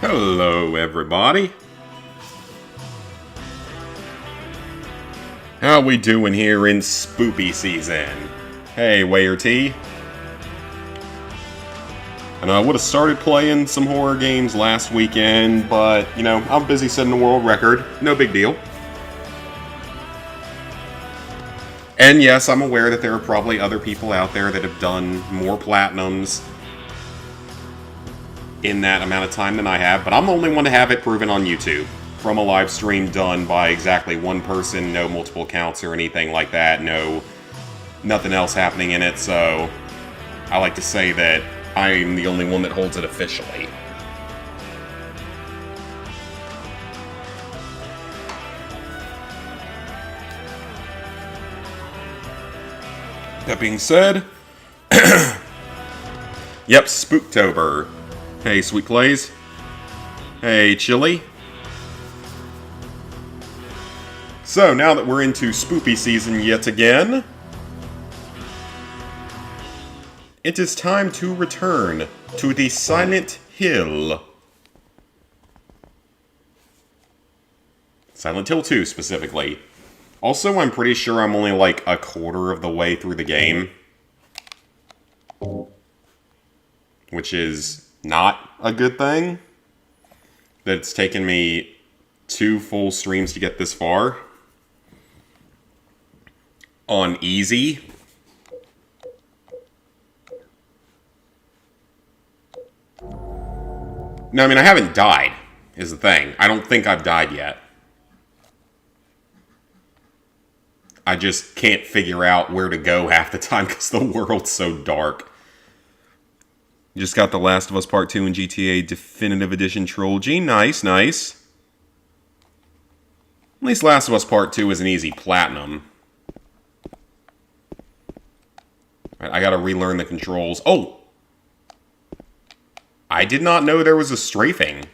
Hello, everybody. How we doing here in spoopy season? Hey, Wayer T. And I would have started playing some horror games last weekend, but, I'm busy setting a world record. No big deal. And yes, I'm aware that there are probably other people out there that have done more platinums in that amount of time than I have, but I'm the only one to have it proven on YouTube. From a live stream done by exactly one person, no multiple accounts or anything like that, nothing else happening in it, so I like to say that I'm the only one that holds it officially. That being said, yep, Spooktober. Hey, Sweet Plays. Hey, Chili. So, now that we're into spoopy season yet again, it is time to return to the Silent Hill. Silent Hill 2, specifically. Also, I'm pretty sure I'm only like a quarter of the way through the game. Which is not a good thing. That it's taken me 2 full streams to get this far. On easy. No, I haven't died, is the thing. I don't think I've died yet. I just can't figure out where to go half the time because the world's so dark. Just got The Last of Us Part 2 and GTA Definitive Edition Trilogy. Nice, nice. At least Last of Us Part 2 is an easy platinum. I gotta relearn the controls. Oh! I did not know there was a strafing.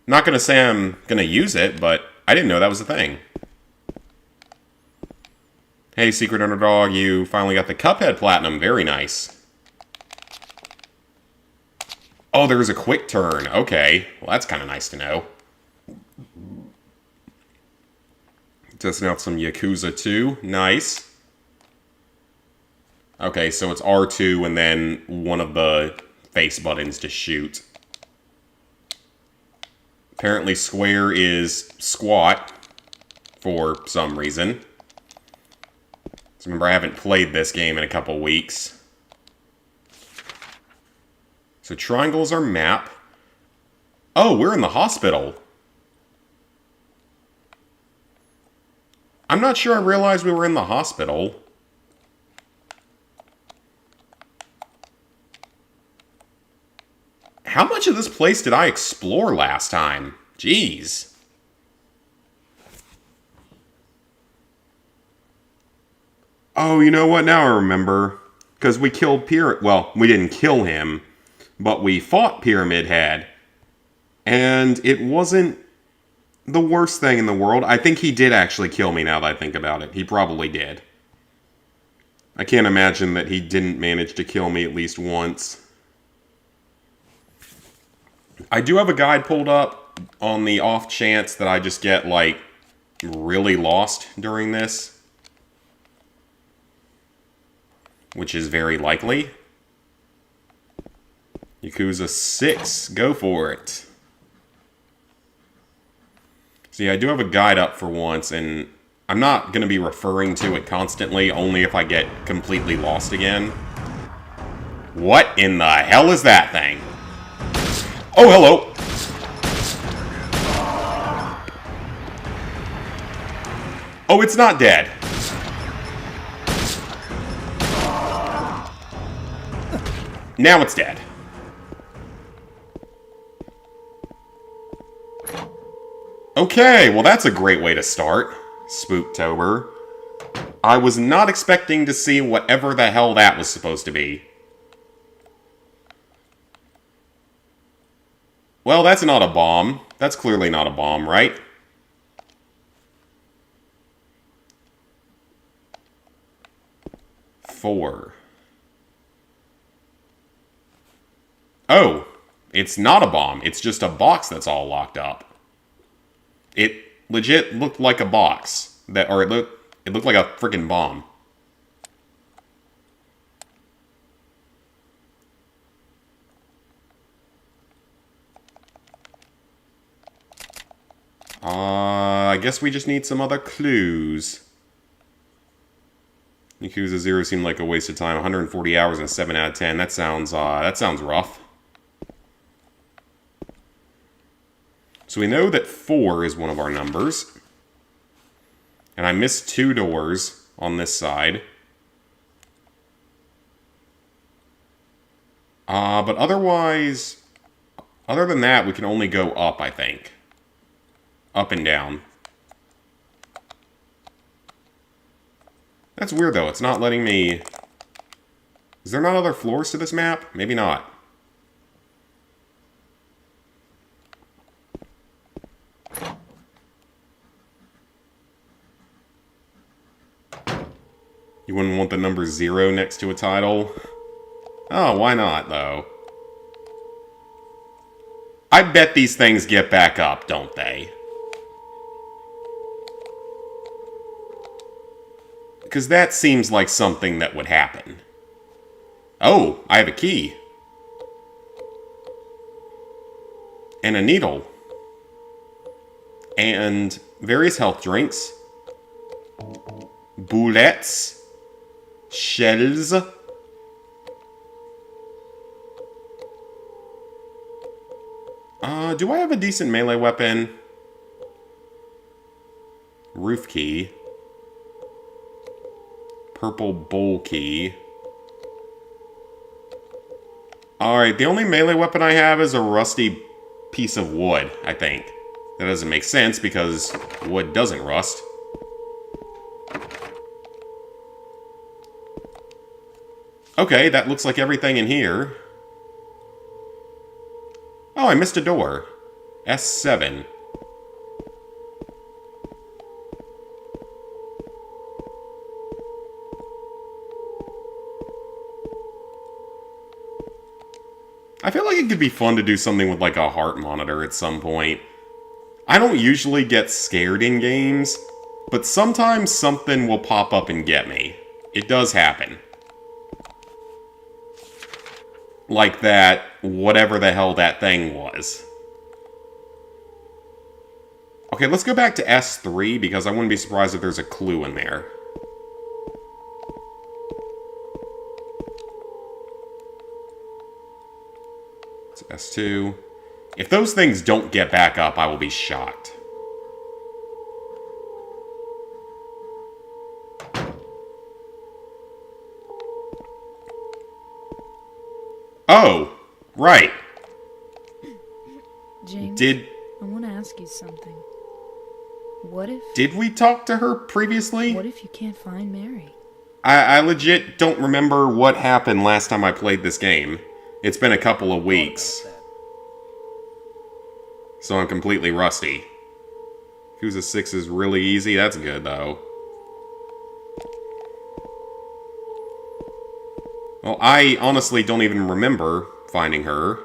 Not gonna say I'm gonna use it, but I didn't know that was a thing. Hey, Secret Underdog, you finally got the Cuphead Platinum. Very nice. Oh, there's a quick turn. Okay. Well, that's kind of nice to know. Testing out some Yakuza 2. Nice. Okay, so it's R2 and then one of the face buttons to shoot. Apparently square is squat for some reason. So remember, I haven't played this game in a couple weeks. So triangles are map. Oh, we're in the hospital. I'm not sure I realized we were in the hospital. How much of this place did I explore last time? Jeez. Oh, you know what? Now I remember. Because we killed well, we didn't kill him, but we fought Pyramid Head. And it wasn't the worst thing in the world. I think he did actually kill me now that I think about it. He probably did. I can't imagine that he didn't manage to kill me at least once. I do have a guide pulled up on the off chance that I just get, like, really lost during this. Which is very likely. Yakuza 6. Go for it. See, I do have a guide up for once, and I'm not going to be referring to it constantly, only if I get completely lost again. What in the hell is that thing? Oh, hello! Oh, it's not dead. Now it's dead. Okay, well that's a great way to start. Spooktober. I was not expecting to see whatever the hell that was supposed to be. Well, that's not a bomb. That's clearly not a bomb, right? Four. Oh. It's not a bomb. It's just a box that's all locked up. It legit looked like a box. Or it looked like a freaking bomb. I guess we just need some other clues. Yakuza 0 seemed like a waste of time. 140 hours and a 7 out of 10. That sounds rough. So we know that 4 is one of our numbers. And I missed 2 doors on this side. But otherwise, other than that, we can only go up, I think. Up and down. That's weird, though. It's not letting me... Is there not other floors to this map? Maybe not. You wouldn't want the number 0 next to a title? Oh, why not, though? I bet these things get back up, don't they? Because that seems like something that would happen. Oh, I have a key. And a needle. And various health drinks. Bullets. Shells. Do I have a decent melee weapon? Roof key. Purple bowl key. Alright, the only melee weapon I have is a rusty piece of wood, I think. That doesn't make sense because wood doesn't rust. Okay, that looks like everything in here. Oh, I missed a door. S7. I feel like it could be fun to do something with like a heart monitor at some point. I don't usually get scared in games, but sometimes something will pop up and get me. It does happen. Like that, whatever the hell that thing was. Okay, let's go back to S3 because I wouldn't be surprised if there's a clue in there. It's S2. If those things don't get back up, I will be shocked. Oh, right. James, I want to ask you something. What if... Did we talk to her previously? What if you can't find Mary? I legit don't remember what happened last time I played this game. It's been a couple of weeks. So I'm completely rusty. Yakuza 6 is really easy. That's good, though. Well, I honestly don't even remember finding her.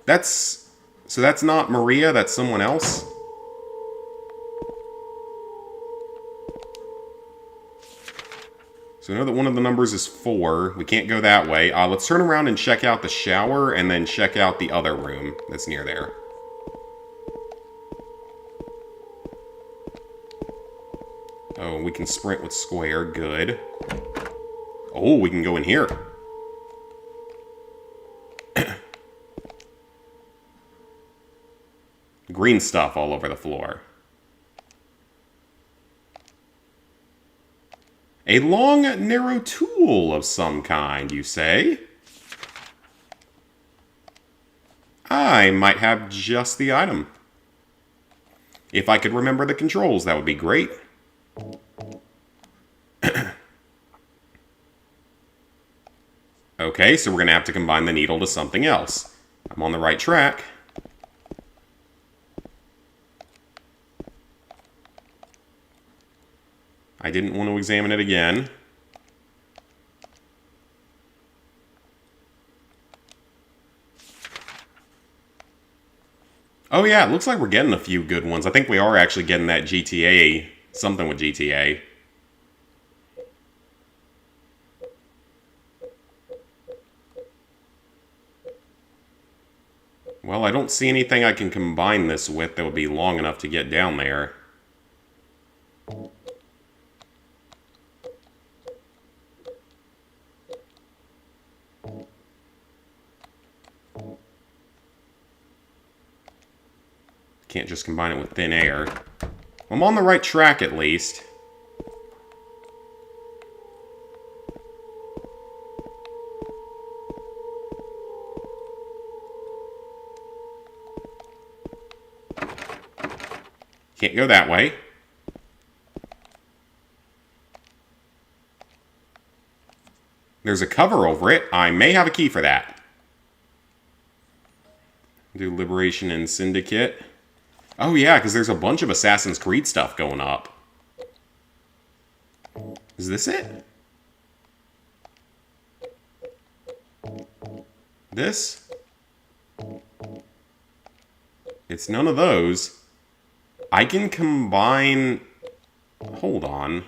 So that's not Maria, that's someone else? So I know that one of the numbers is 4. We can't go that way. Let's turn around and check out the shower, and then check out the other room that's near there. Oh, we can sprint with square. Good. Oh, we can go in here. Green stuff all over the floor. A long, narrow tool of some kind, you say? I might have just the item. If I could remember the controls, that would be great. Okay, so we're going to have to combine the needle to something else. I'm on the right track. I didn't want to examine it again. Oh yeah, it looks like we're getting a few good ones. I think we are actually getting that GTA, something with GTA. Well, I don't see anything I can combine this with that would be long enough to get down there. Can't just combine it with thin air. I'm on the right track at least. Can't go that way. There's a cover over it. I may have a key for that. Do Liberation and Syndicate. Oh yeah, because there's a bunch of Assassin's Creed stuff going up. Is this it? This? It's none of those. I can combine... Hold on.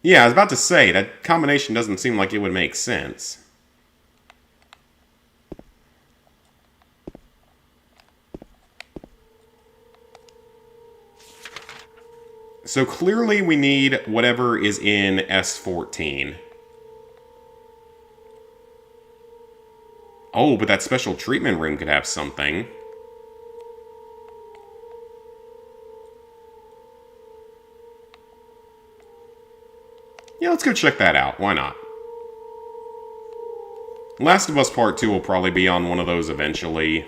Yeah, I was about to say, that combination doesn't seem like it would make sense. So clearly we need whatever is in S14. Oh, but that special treatment room could have something. Yeah, let's go check that out. Why not? Last of Us Part 2 will probably be on one of those eventually.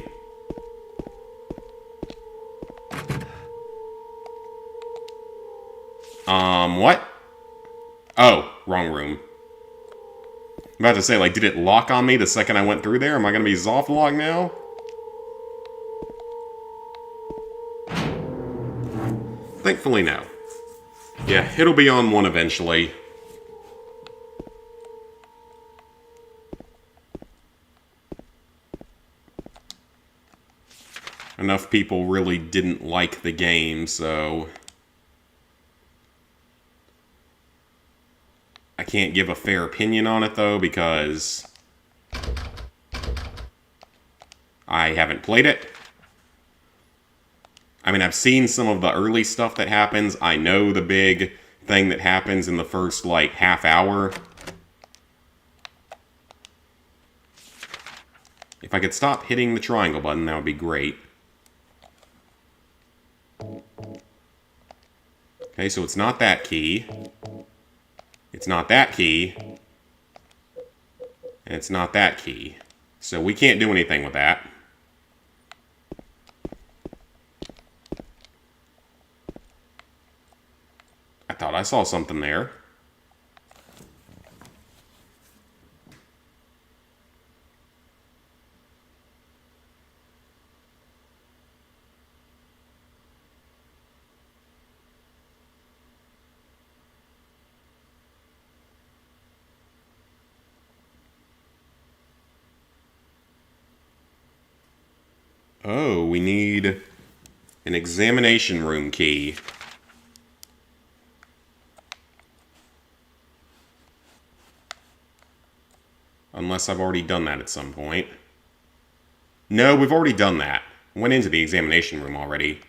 What? Oh, wrong room. I'm about to say, like, did it lock on me the second I went through there? Am I gonna be soft locked now? Thankfully, no. Yeah, it'll be on one eventually. Enough people really didn't like the game, so... I can't give a fair opinion on it, though, because... I haven't played it. I mean, I've seen some of the early stuff that happens. I know the big thing that happens in the first, like, half hour. If I could stop hitting the triangle button, that would be great. Okay, so it's not that key. It's not that key. And it's not that key. So we can't do anything with that. I thought I saw something there. Oh, we need an examination room key. Unless I've already done that at some point. No, we've already done that. Went into the examination room already.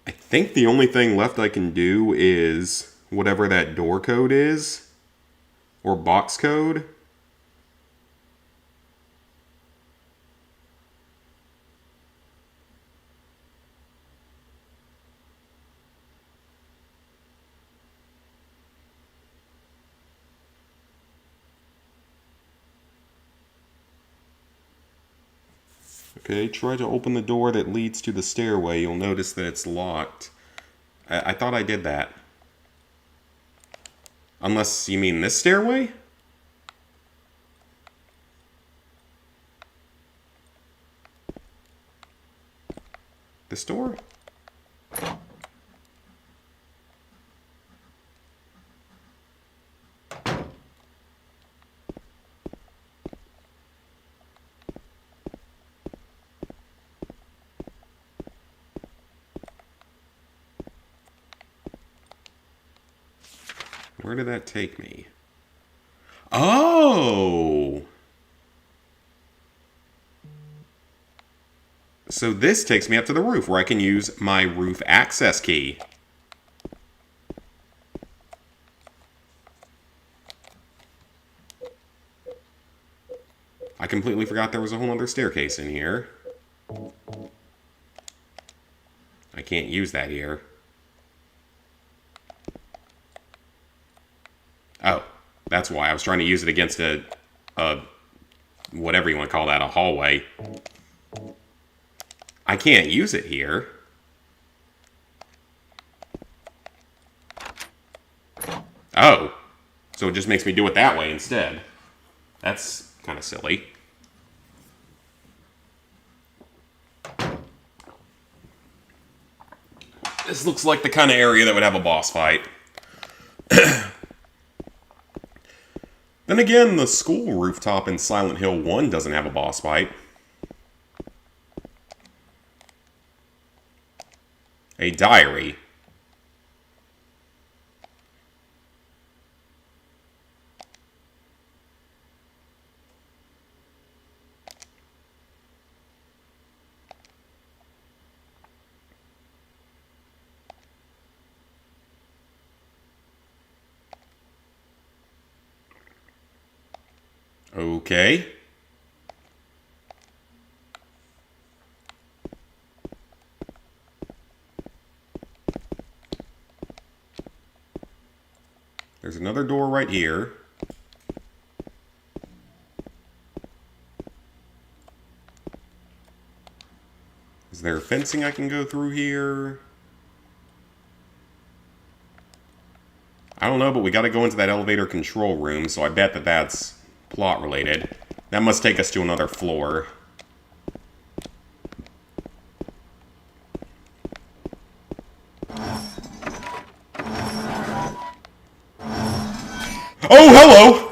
I think the only thing left I can do is whatever that door code is. Or box code. Okay, try to open the door that leads to the stairway. You'll notice that it's locked. I thought I did that. Unless you mean this stairway? This door? Where did that take me? Oh! So this takes me up to the roof where I can use my roof access key. I completely forgot there was a whole other staircase in here. I can't use that here. Oh, that's why. I was trying to use it against a whatever you want to call that, a hallway. I can't use it here. Oh, so it just makes me do it that way instead. That's kind of silly. This looks like the kind of area that would have a boss fight. Then again, the school rooftop in Silent Hill 1 doesn't have a boss fight. A diary. Okay. There's another door right here. Is there fencing I can go through here? I don't know, but we gotta go into that elevator control room, so I bet that that's plot related. That must take us to another floor. Oh, hello!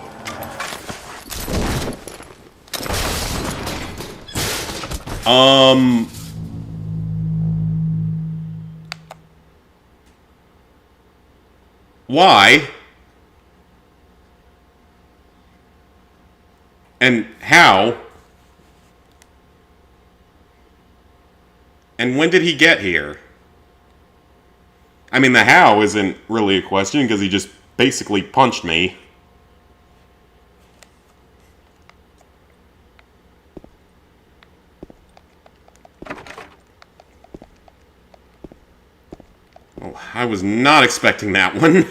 Why? And how? And when did he get here? I mean, the how isn't really a question, because he just basically punched me. Well, I was not expecting that one.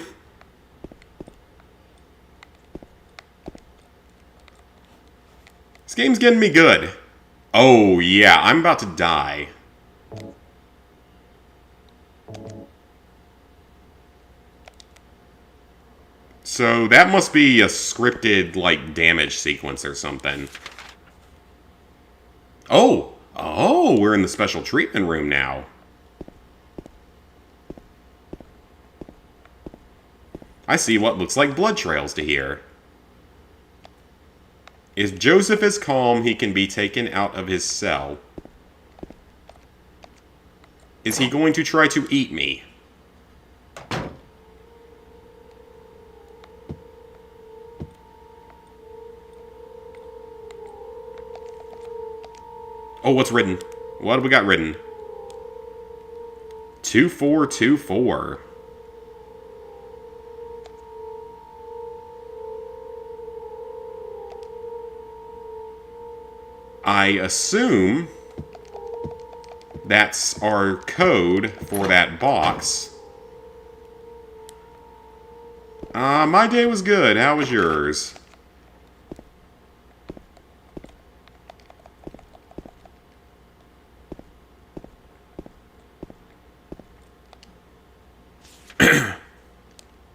This game's getting me good. Oh, yeah, I'm about to die. So that must be a scripted, like, damage sequence or something. Oh! Oh, we're in the special treatment room now. I see what looks like blood trails to here. If Joseph is calm, he can be taken out of his cell. Is he going to try to eat me? Oh, what's written? What have we got written? 2424. I assume that's our code for that box. My day was good. How was yours?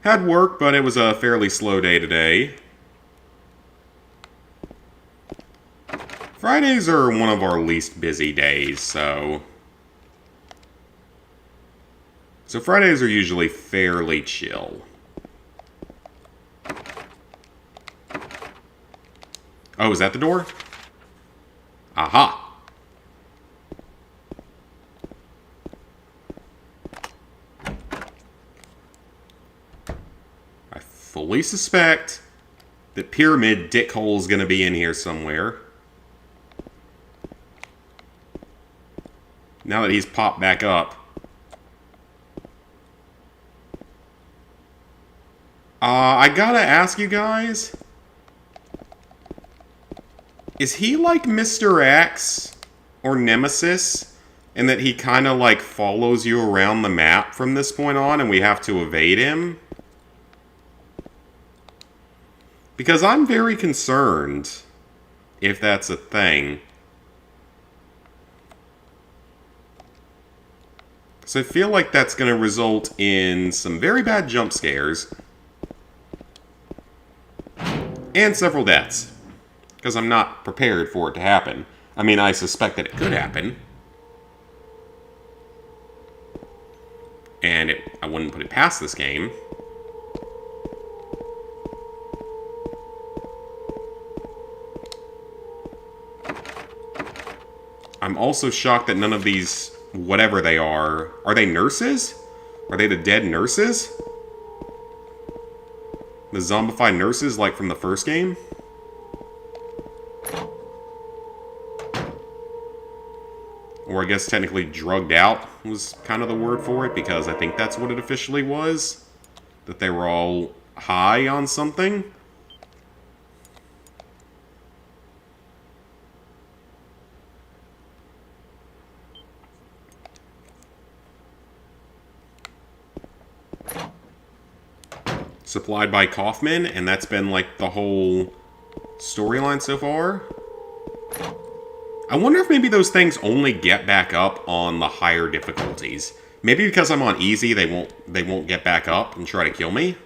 Had work, but it was a fairly slow day today. Fridays are one of our least busy days, so So Fridays are usually fairly chill. Oh, is that the door? Aha! I fully suspect that Pyramid Dickhole is going to be in here somewhere. Now that he's popped back up. I gotta ask you guys. Is he like Mr. X or Nemesis in that he kind of like follows you around the map from this point on and we have to evade him? Because I'm very concerned if that's a thing. So I feel like that's going to result in some very bad jump scares. And several deaths. Because I'm not prepared for it to happen. I mean, I suspect that it could happen. And I wouldn't put it past this game. I'm also shocked that none of these, whatever they are they nurses? Are they the dead nurses? The zombified nurses like from the first game? Or I guess technically drugged out was kind of the word for it, because I think that's what it officially was. That they were all high on something. Supplied by Kaufman, and that's been like the whole storyline so far. I wonder if maybe those things only get back up on the higher difficulties. Maybe because I'm on easy, they won't get back up and try to kill me.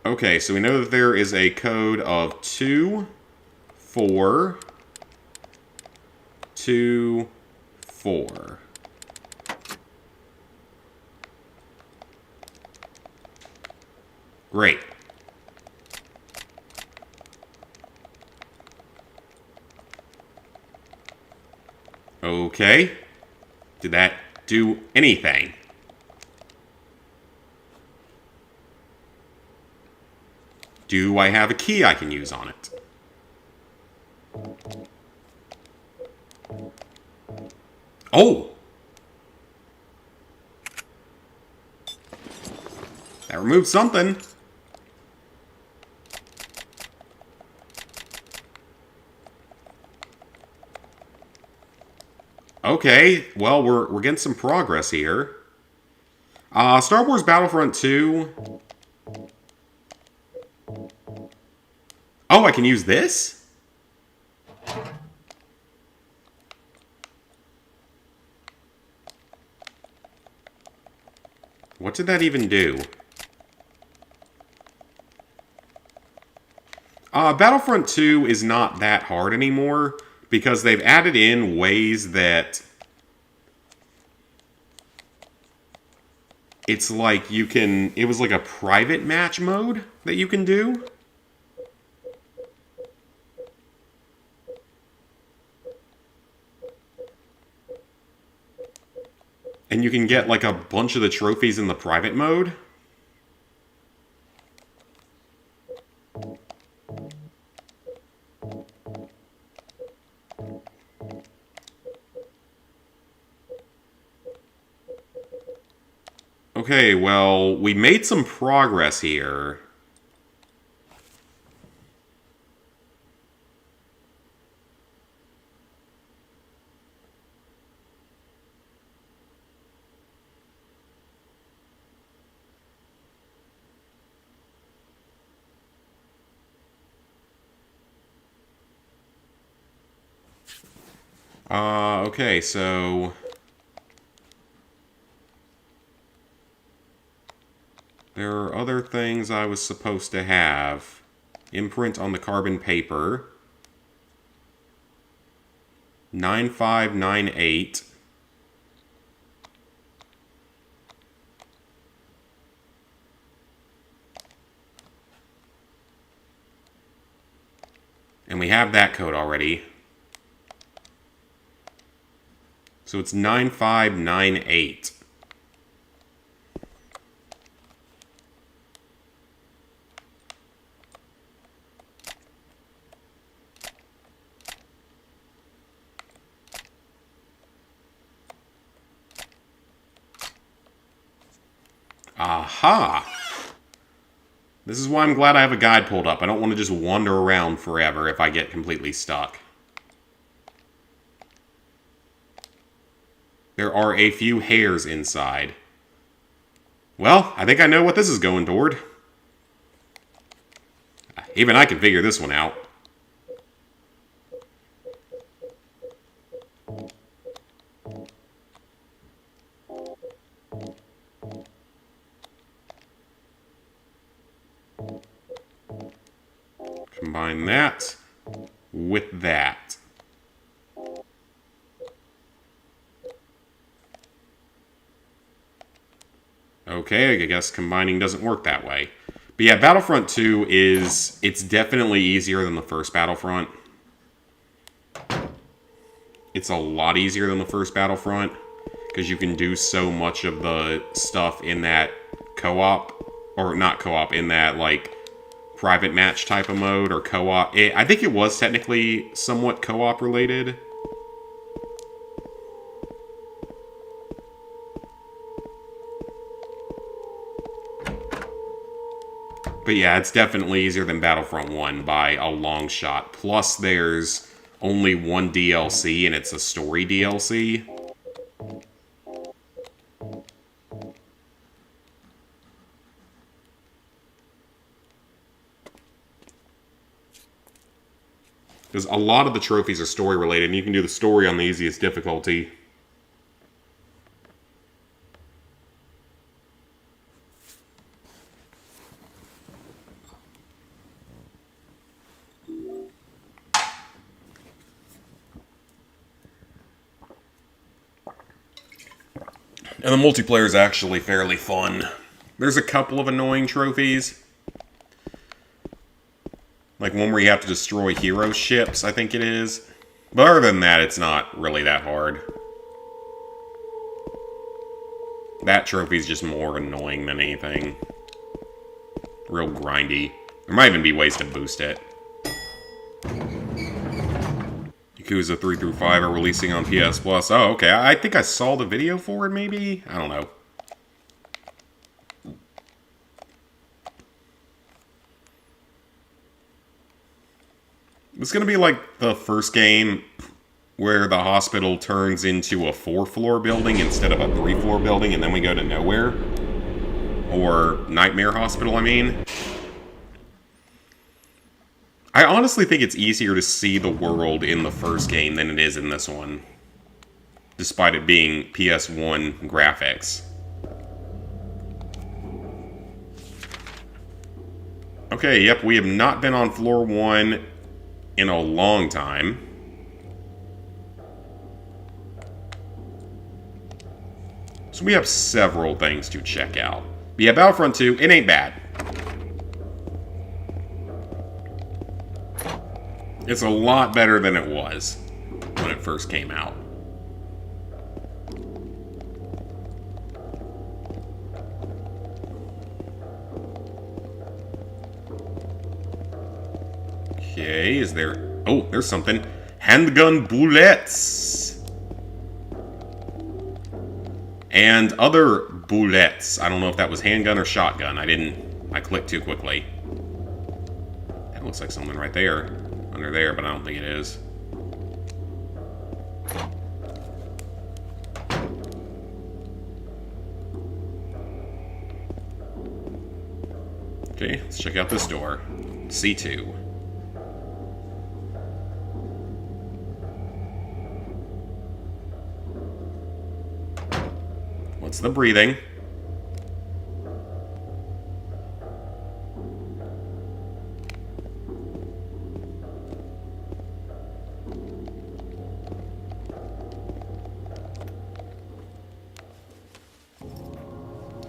Okay, so we know that there is a code of 2, 4, 2, 4. Great. Okay. Did that do anything? Do I have a key I can use on it? Oh! That removed something. Okay, well, we're getting some progress here. Star Wars Battlefront 2. Oh, I can use this? What did that even do? Battlefront 2 is not that hard anymore, because they've added in ways that it's like you can... It was like a private match mode that you can do. And you can get like a bunch of the trophies in the private mode. Okay, well, we made some progress here. Okay, so... There are other things I was supposed to have. Imprint on the carbon paper. 9598. And we have that code already. So it's 9598. Aha! This is why I'm glad I have a guide pulled up. I don't want to just wander around forever if I get completely stuck. There are a few hairs inside. Well, I think I know what this is going toward. Even I can figure this one out. Combine that with that. Okay, I guess combining doesn't work that way. But yeah, Battlefront 2 it's definitely easier than the first Battlefront. It's a lot easier than the first Battlefront, because you can do so much of the stuff in that co-op, or not co-op, in that, like, private match type of mode, or co-op. I think it was technically somewhat co-op related. But yeah, it's definitely easier than Battlefront 1 by a long shot. Plus, there's only one DLC, and it's a story DLC. Because a lot of the trophies are story related, and you can do the story on the easiest difficulty. And the multiplayer is actually fairly fun. There's a couple of annoying trophies. Like one where you have to destroy hero ships, I think it is. But other than that, it's not really that hard. That trophy's just more annoying than anything. Real grindy. There might even be ways to boost it. Yakuza 3 through 5 are releasing on PS Plus. Oh, okay. I think I saw the video for it, maybe? I don't know. It's gonna be like the first game where the hospital turns into a 4-floor building instead of a 3-floor building, and then we go to nowhere. Or Nightmare Hospital, I mean. I honestly think it's easier to see the world in the first game than it is in this one. Despite it being PS1 graphics. Okay, yep, we have not been on floor 1 in a long time. So we have several things to check out. But yeah, Battlefront 2, it ain't bad. It's a lot better than it was when it first came out. Okay, is there... Oh, there's something. Handgun bullets! And other bullets. I don't know if that was handgun or shotgun. I clicked too quickly. That looks like something right there. Under there, but I don't think it is. Okay, let's check out this door. C2. What's the breathing?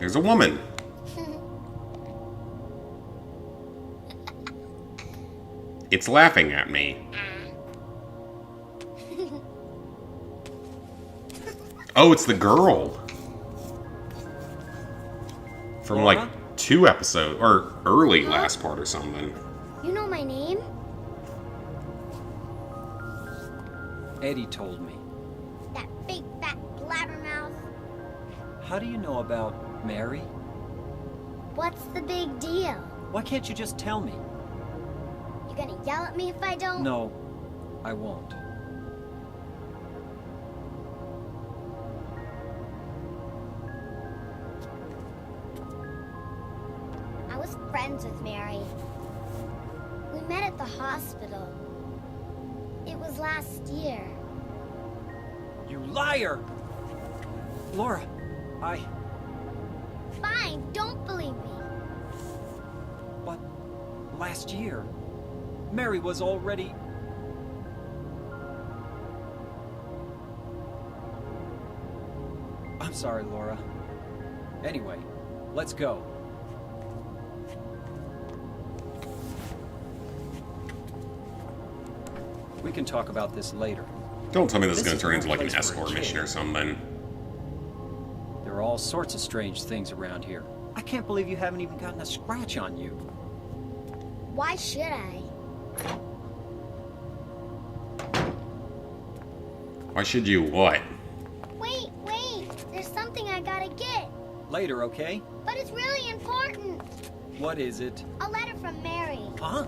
There's a woman. It's laughing at me. Oh, it's the girl. From Laura? like 2 episodes, or early last part or something. You know my name? Eddie told me. That big fat blabbermouth. How do you know about Mary? What's the big deal? Why can't you just tell me? You gonna yell at me if I don't? No, I won't. I was friends with Mary. We met at the hospital. It was last year. You liar! Laura, Fine, don't believe me. but last year, Mary was already... I'm sorry, Laura. Anyway, let's go. We can talk about this later. Don't tell me this is This going is to turn no into like an place for a escort mission kid. or something. There are all sorts of strange things around here. I can't believe you haven't even gotten a scratch on you. Why should I? Why should you what? Wait, there's something I gotta get. Later, okay? But it's really important. What is it? A letter from Mary. Huh?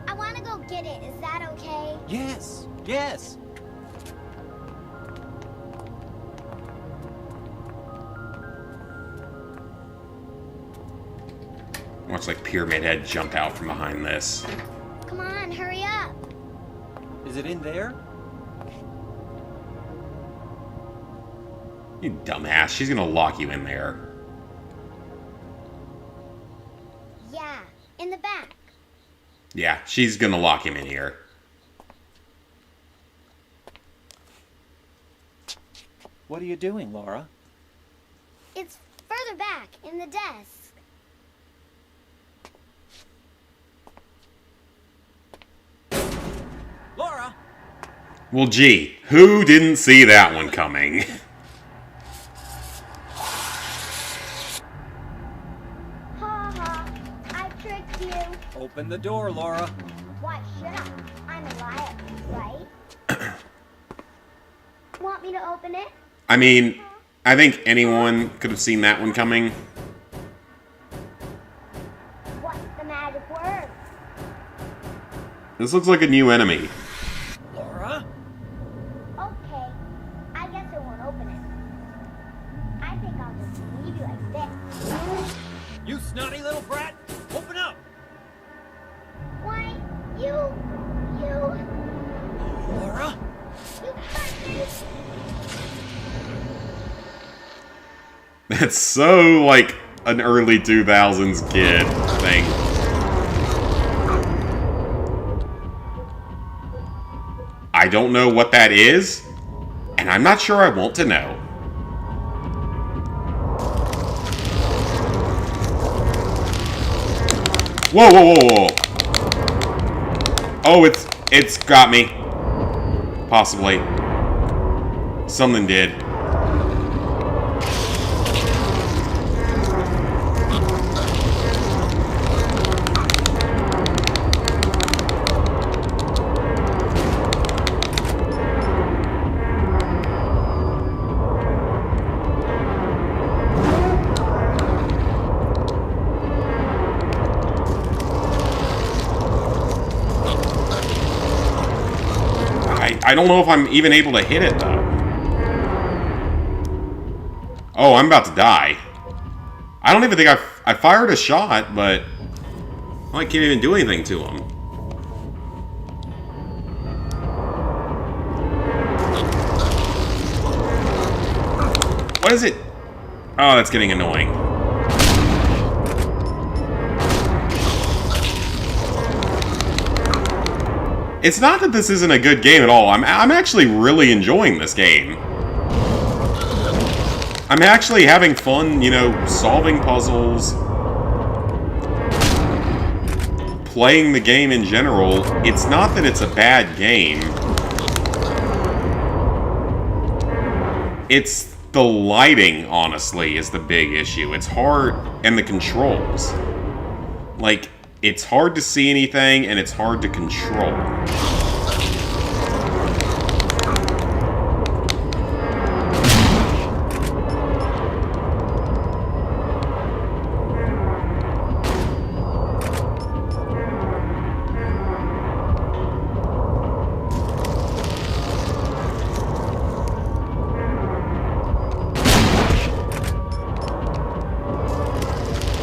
I wanna go get it. Is that okay? Yes, yes. Watch like Pyramid Head jump out from behind this. Come on, hurry up. Is it in there? You dumbass, she's gonna lock you in there. Yeah, in the back. Yeah, she's gonna lock him in here. What are you doing, Laura? It's further back, in the desk. Laura! Well, gee, who didn't see that one coming? Ha ha, I tricked you. Open the door, Laura. Why should I? I'm a liar, right? Want me to open it? I mean, I think anyone could have seen that one coming. What's the magic word? This looks like a new enemy. Laura? Okay, I guess I won't open it. I think I'll just leave you like this. You snotty little brat! Open up! Why, you Laura? hurt me. That's so like an early 2000s kid thing. I don't know what that is, and I'm not sure I want to know. Whoa, whoa, whoa, whoa. Oh, it's got me. Possibly. Something did. I don't know if I'm even able to hit it, though. Oh, I'm about to die. I don't even think I fired a shot, but I can't even do anything to him. What is it? Oh, that's getting annoying. It's not that this isn't a good game at all. I'm actually really enjoying this game. I'm actually having fun, you know, solving puzzles, playing the game in general. It's not that it's a bad game. It's the lighting, honestly, is the big issue. It's hard, and the controls. Like, it's hard to see anything, and it's hard to control.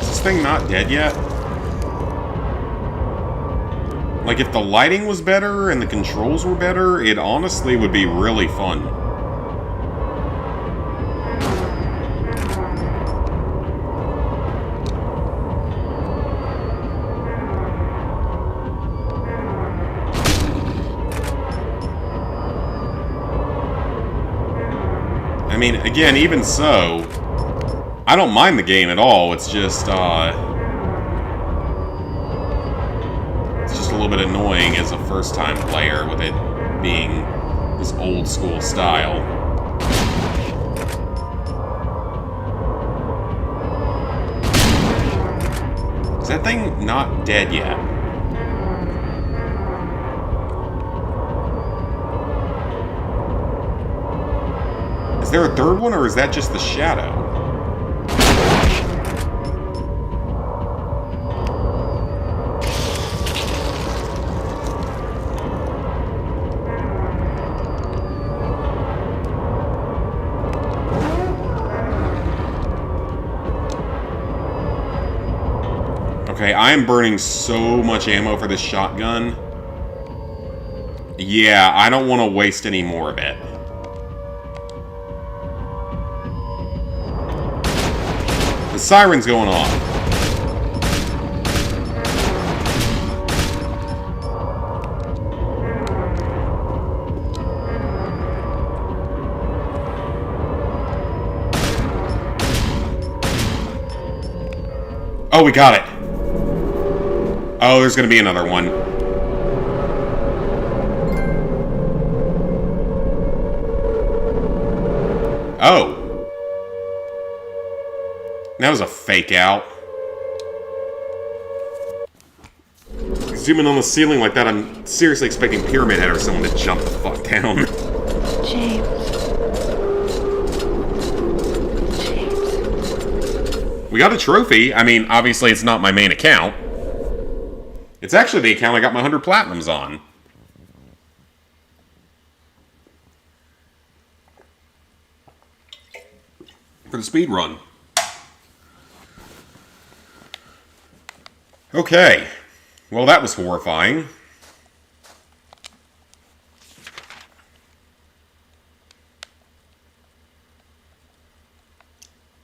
Is this thing not dead yet? Like, if the lighting was better and the controls were better, it honestly would be really fun. I mean, again, even so, I don't mind the game at all. It's just a little bit annoying as a first-time player with it being this old-school style. Is that thing not dead yet? Is there a third one, or is that just the shadow? Okay, I am burning so much ammo for this shotgun. Yeah, I don't want to waste any more of it. The siren's going off. Oh, we got it. Oh, there's gonna be another one. Oh. That was a fake out. Zooming on the ceiling like that, I'm seriously expecting Pyramid Head or someone to jump the fuck down. James. We got a trophy. I mean, obviously it's not my main account. It's actually the account I got my 100 Platinums on. For the speed run. Okay. Well, that was horrifying.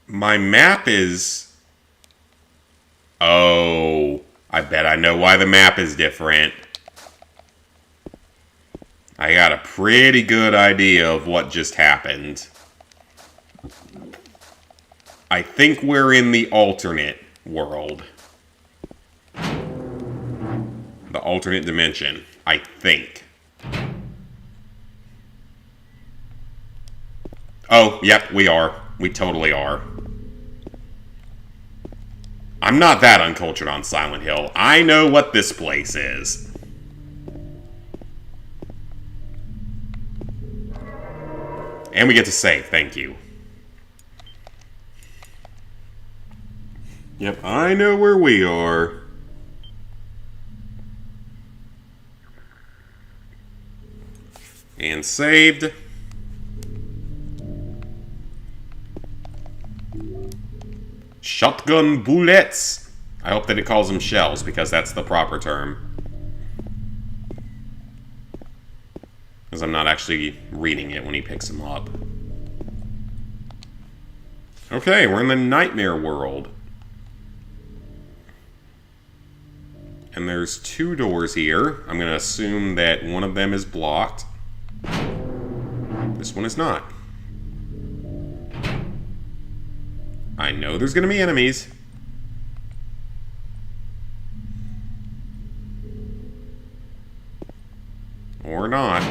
My map is... Oh, I bet I know why the map is different. I got a pretty good idea of what just happened. I think we're in the alternate world. The alternate dimension. I think. Oh, yep, we are. We totally are. I'm not that uncultured on Silent Hill. I know what this place is. And we get to save, thank you. Yep, I know where we are. And saved. Shotgun bullets. I hope that it calls them shells, because that's the proper term. Because I'm not actually reading it when he picks them up. Okay, we're in the nightmare world. And there's 2 doors here. I'm going to assume that one of them is blocked. This one is not. I know there's gonna be enemies. Or not.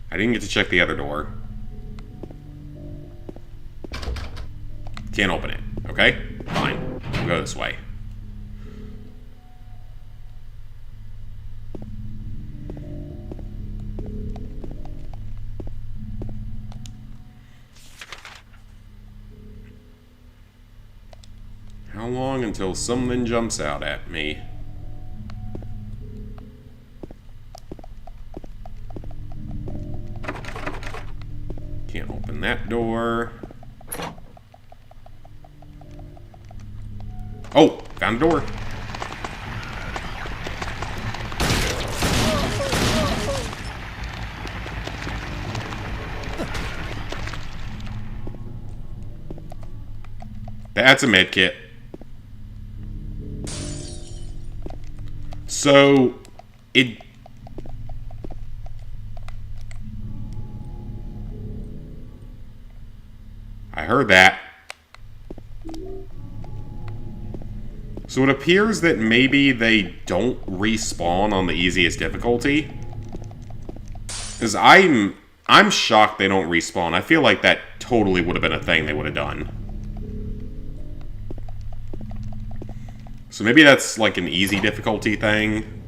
I didn't get to check the other door. Can't open it. Okay? Fine. We'll go this way. How long until something jumps out at me? Can't open that door. Oh, found a door. That's a med kit. So, I heard that. So it appears that maybe they don't respawn on the easiest difficulty. Because I'm shocked they don't respawn. I feel like that totally would have been a thing they would have done. So maybe that's like an easy difficulty thing.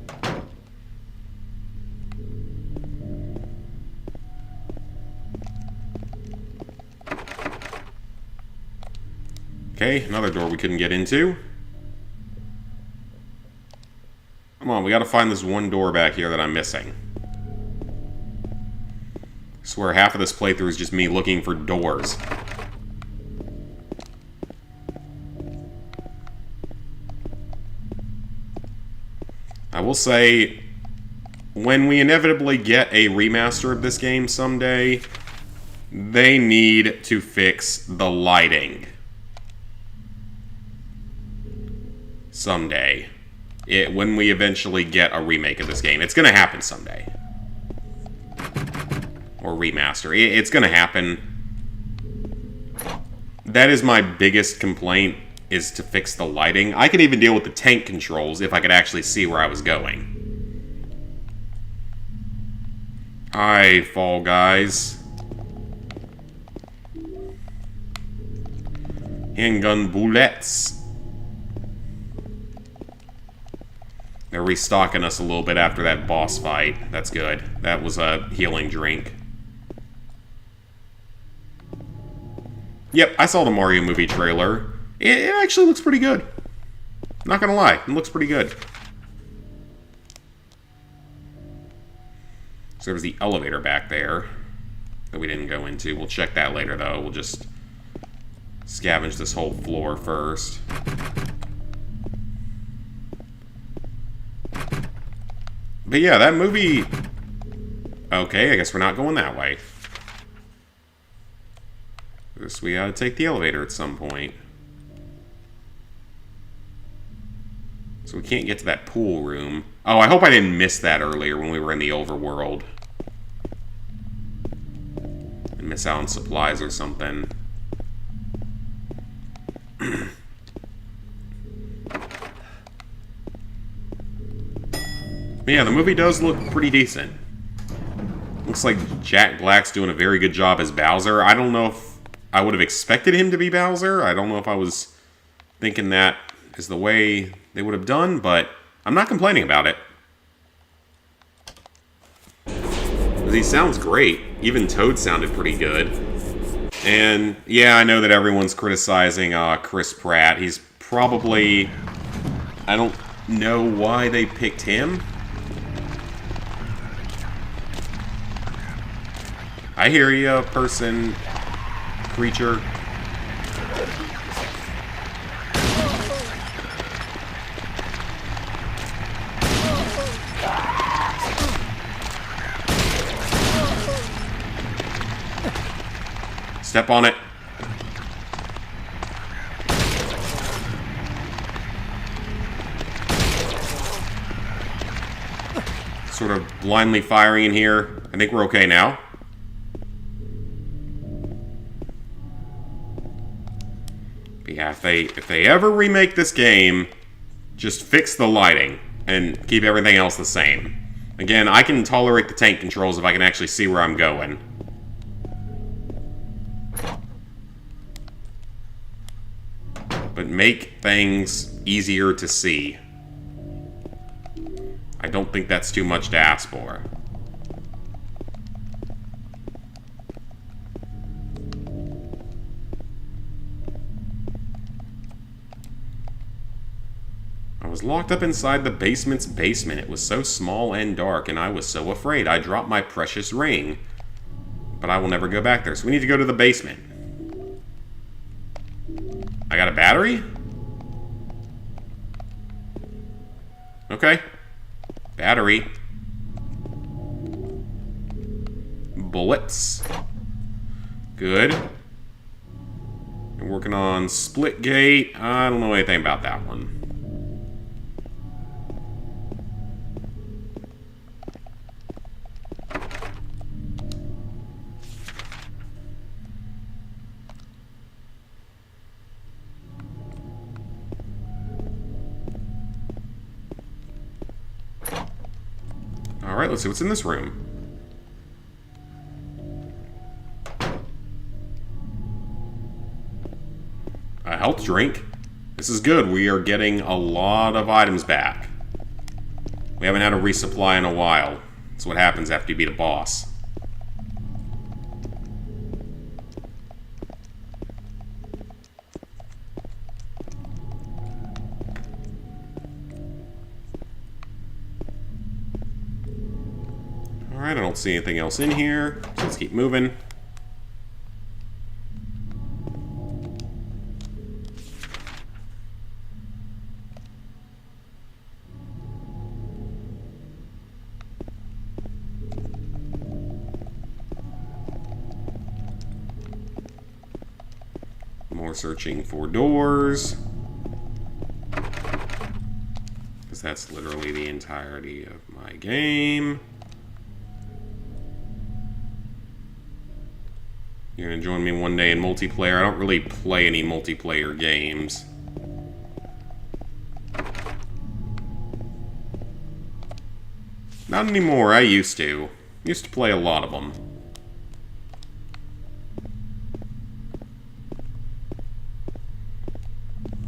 Okay, another door we couldn't get into. Come on, we gotta find this one door back here that I'm missing. I swear half of this playthrough is just me looking for doors. I will say, when we inevitably get a remaster of this game someday, they need to fix the lighting. Someday. When we eventually get a remake of this game. It's gonna happen someday. Or remaster. It's gonna happen. That is my biggest complaint, is to fix the lighting. I could even deal with the tank controls if I could actually see where I was going. Hi, Fall Guys. Handgun bullets. They're restocking us a little bit after that boss fight. That's good. That was a healing drink. Yep, I saw the Mario movie trailer. It actually looks pretty good. Not gonna lie, it looks pretty good. So there was the elevator back there that we didn't go into. We'll check that later, though. We'll just scavenge this whole floor first. But yeah, that movie... Okay, I guess we're not going that way. Guess we gotta take the elevator at some point. So we can't get to that pool room. Oh, I hope I didn't miss that earlier when we were in the overworld. And miss out on supplies or something. But yeah, the movie does look pretty decent. Looks like Jack Black's doing a very good job as Bowser. I don't know if I would have expected him to be Bowser. I don't know if I was thinking that is the way they would have done, but I'm not complaining about it. He sounds great. Even Toad sounded pretty good. And yeah, I know that everyone's criticizing Chris Pratt. He's probably... I don't know why they picked him. I hear you, person, creature. Step on it. Sort of blindly firing in here. I think we're okay now. if they ever remake this game, just fix the lighting and keep everything else the same. Again, I can tolerate the tank controls if I can actually see where I'm going. But make things easier to see. I don't think that's too much to ask for. I was locked up inside the basement's basement. It was so small and dark, and I was so afraid I dropped my precious ring. But I will never go back there, so we need to go to the basement. I got a battery? Okay. Battery. Bullets. Good. We're working on split gate. I don't know anything about that one. Alright, let's see what's in this room. A health drink. This is good. We are getting a lot of items back. We haven't had a resupply in a while. That's what happens after you beat a boss. Alright, I don't see anything else in here, so let's keep moving. More searching for doors. Because that's literally the entirety of my game. You're gonna join me one day in multiplayer. I don't really play any multiplayer games. Not anymore, I used to. Used to play a lot of them.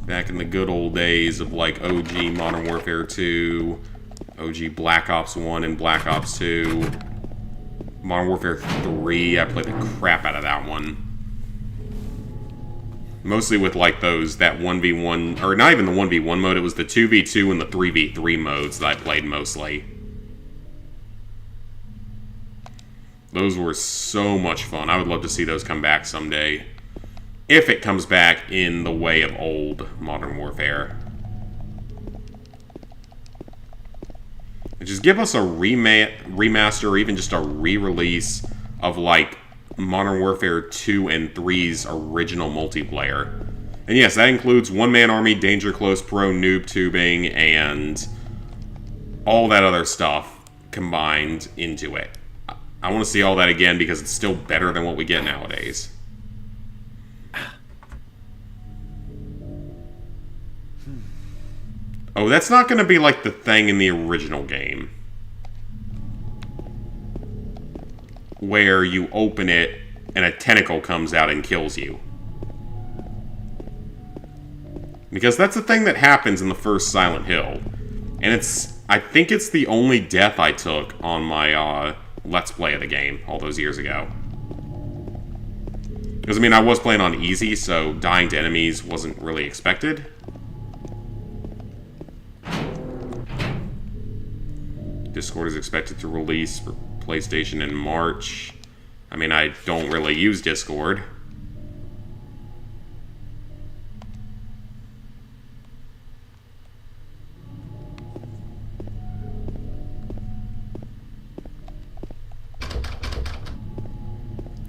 Back in the good old days of like OG Modern Warfare 2, OG Black Ops 1 and Black Ops 2. Modern Warfare 3, I played the crap out of that one. Mostly with like that 1v1, or not even the 1v1 mode, it was the 2v2 and the 3v3 modes that I played mostly. Those were so much fun. I would love to see those come back someday. If it comes back in the way of old Modern Warfare. Just give us a remaster or even just a re-release of like Modern Warfare 2 and 3's original multiplayer. And yes, that includes One Man Army, Danger Close Pro, Noob Tubing, and all that other stuff combined into it. I want to see all that again because it's still better than what we get nowadays. Oh, that's not going to be like the thing in the original game. Where you open it and a tentacle comes out and kills you. Because that's the thing that happens in the first Silent Hill. And I think it's the only death I took on my Let's Play of the game all those years ago. Because, I mean, I was playing on easy, so dying to enemies wasn't really expected. Discord is expected to release for PlayStation in March. I mean, I don't really use Discord.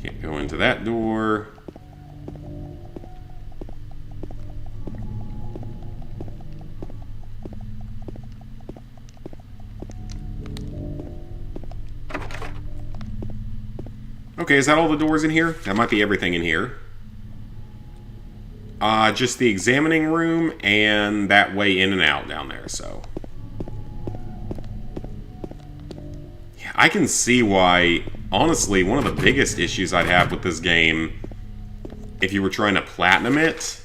Can't go into that door. Okay, is that all the doors in here? That might be everything in here. Just the examining room and that way in and out down there, so. Yeah, I can see why, honestly, one of the biggest issues I'd have with this game, if you were trying to platinum it,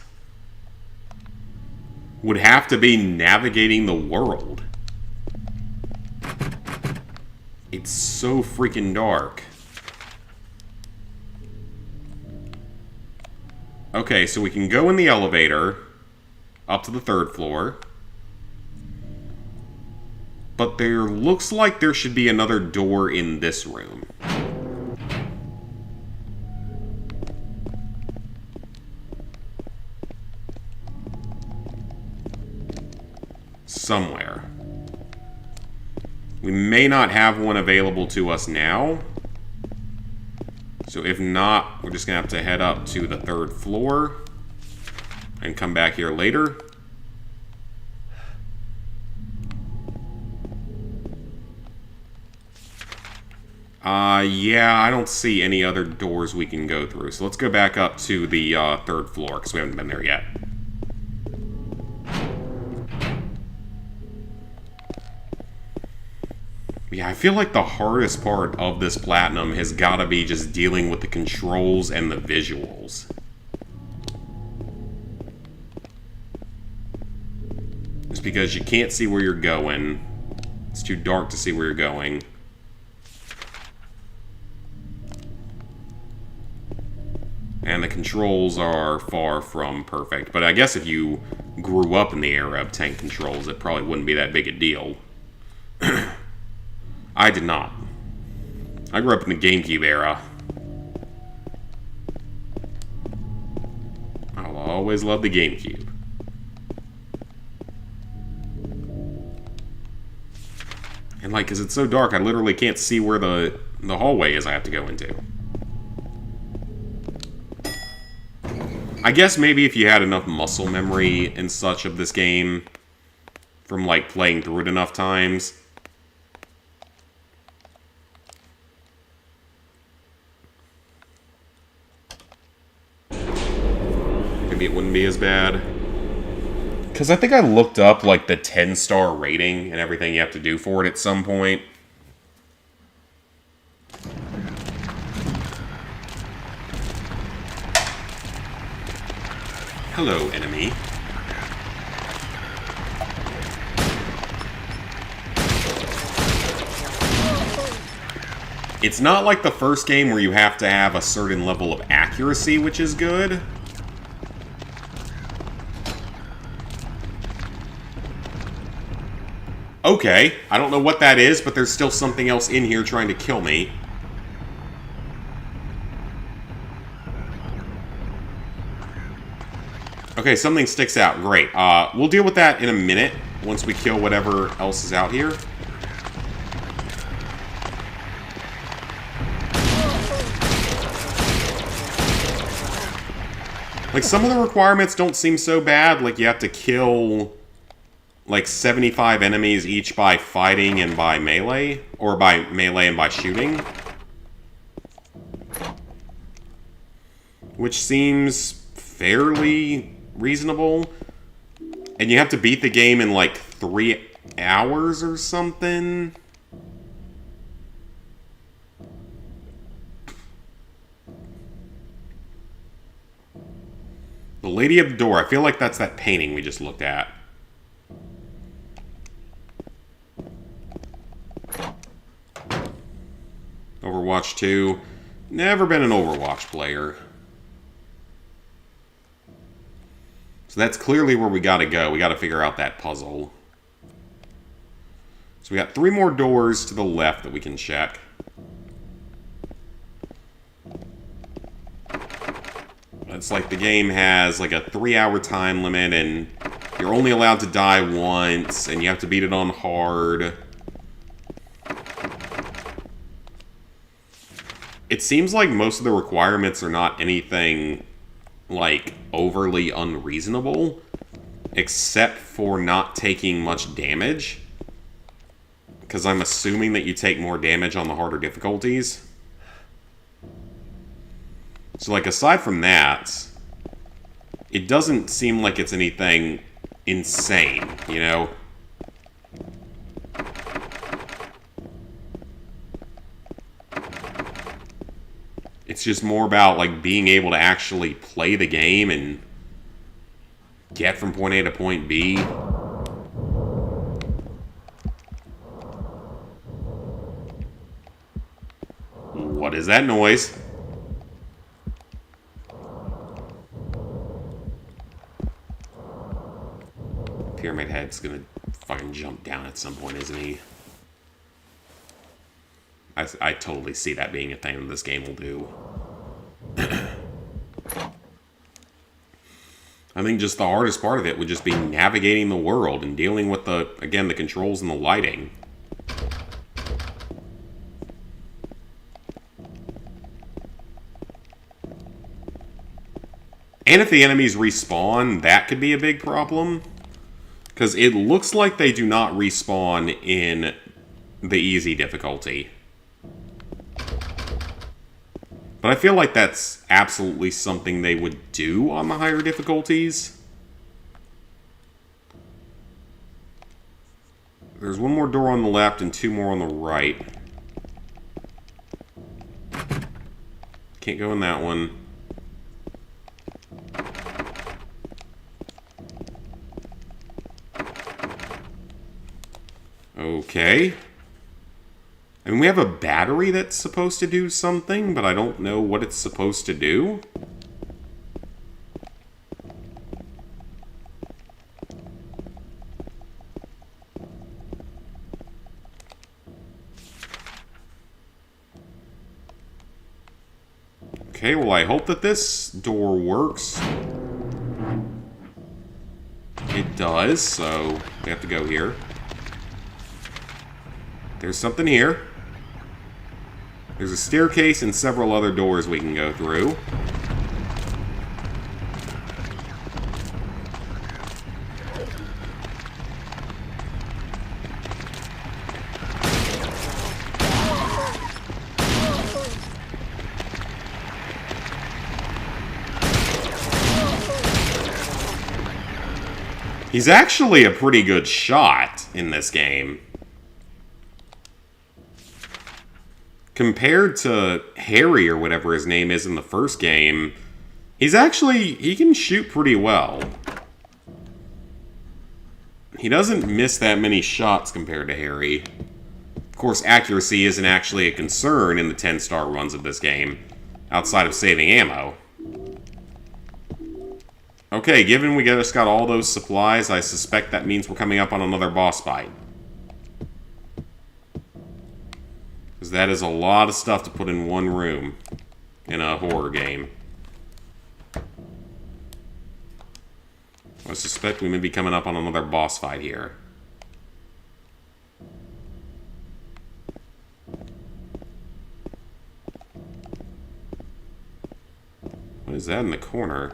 would have to be navigating the world. It's so freaking dark. Okay, so we can go in the elevator up to the 3rd floor. But there looks like there should be another door in this room. Somewhere. We may not have one available to us now. So if not, we're just going to have to head up to the 3rd floor and come back here later. Yeah, I don't see any other doors we can go through. So let's go back up to the 3rd floor, because we haven't been there yet. Yeah, I feel like the hardest part of this platinum has got to be just dealing with the controls and the visuals. Just because you can't see where you're going. It's too dark to see where you're going. And the controls are far from perfect. But I guess if you grew up in the era of tank controls, it probably wouldn't be that big a deal. I did not. I grew up in the GameCube era. I'll always love the GameCube. And like, 'cause it's so dark, I literally can't see where the hallway is I have to go into. I guess maybe if you had enough muscle memory and such of this game, from like playing through it enough times, maybe it wouldn't be as bad. Because I think I looked up like the 10-star rating and everything you have to do for it at some point. Hello, enemy. It's not like the first game where you have to have a certain level of accuracy, which is good. Okay, I don't know what that is, but there's still something else in here trying to kill me. Okay, something sticks out. Great. We'll deal with that in a minute, once we kill whatever else is out here. Like, some of the requirements don't seem so bad. Like, you have to kill, like, 75 enemies each by fighting and by melee. Or by melee and by shooting. Which seems fairly reasonable. And you have to beat the game in, like, 3 hours or something. The Lady of the Door. I feel like that's that painting we just looked at. Overwatch 2. Never been an Overwatch player. So that's clearly where we gotta go. We gotta figure out that puzzle. So we got 3 more doors to the left that we can check. It's like the game has like a 3-hour time limit and you're only allowed to die once and you have to beat it on hard. It seems like most of the requirements are not anything like overly unreasonable, except for not taking much damage. Because I'm assuming that you take more damage on the harder difficulties. So, like, aside from that, it doesn't seem like it's anything insane, you know? It's just more about, like, being able to actually play the game and get from point A to point B. What is that noise? Pyramid Head's gonna fucking jump down at some point, isn't he? I totally see that being a thing that this game will do. I think just the hardest part of it would just be navigating the world and dealing with the, again, the controls and the lighting. And if the enemies respawn, that could be a big problem. Because it looks like they do not respawn in the easy difficulty. But I feel like that's absolutely something they would do on the higher difficulties. There's one more door on the left and two more on the right. Can't go in that one. Okay. I mean, we have a battery that's supposed to do something, but I don't know what it's supposed to do. Okay, well, I hope that this door works. It does, so we have to go here. There's something here. There's a staircase and several other doors we can go through. He's actually a pretty good shot in this game. Compared to Harry, or whatever his name is in the first game, he can shoot pretty well. He doesn't miss that many shots compared to Harry. Of course, accuracy isn't actually a concern in the 10-star runs of this game, outside of saving ammo. Okay, given we just got all those supplies, I suspect that means we're coming up on another boss fight. Because that is a lot of stuff to put in one room in a horror game. I suspect we may be coming up on another boss fight here. What is that in the corner?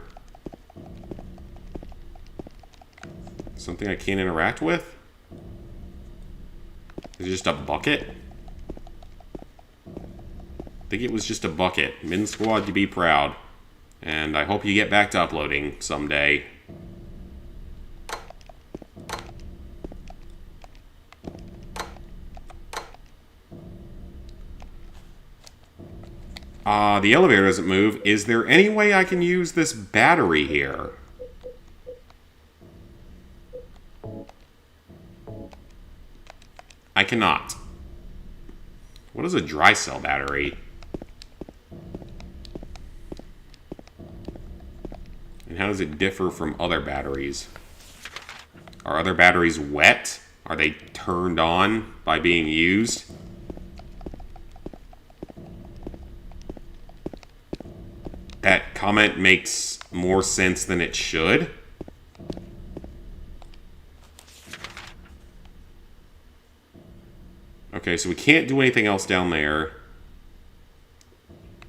Something I can't interact with? Is it just a bucket? I think it was just a bucket. Min Squad, to be proud. And I hope you get back to uploading someday. The elevator doesn't move. Is there any way I can use this battery here? I cannot. What is a dry cell battery? And how does it differ from other batteries? Are other batteries wet? Are they turned on by being used? That comment makes more sense than it should. Okay, so we can't do anything else down there.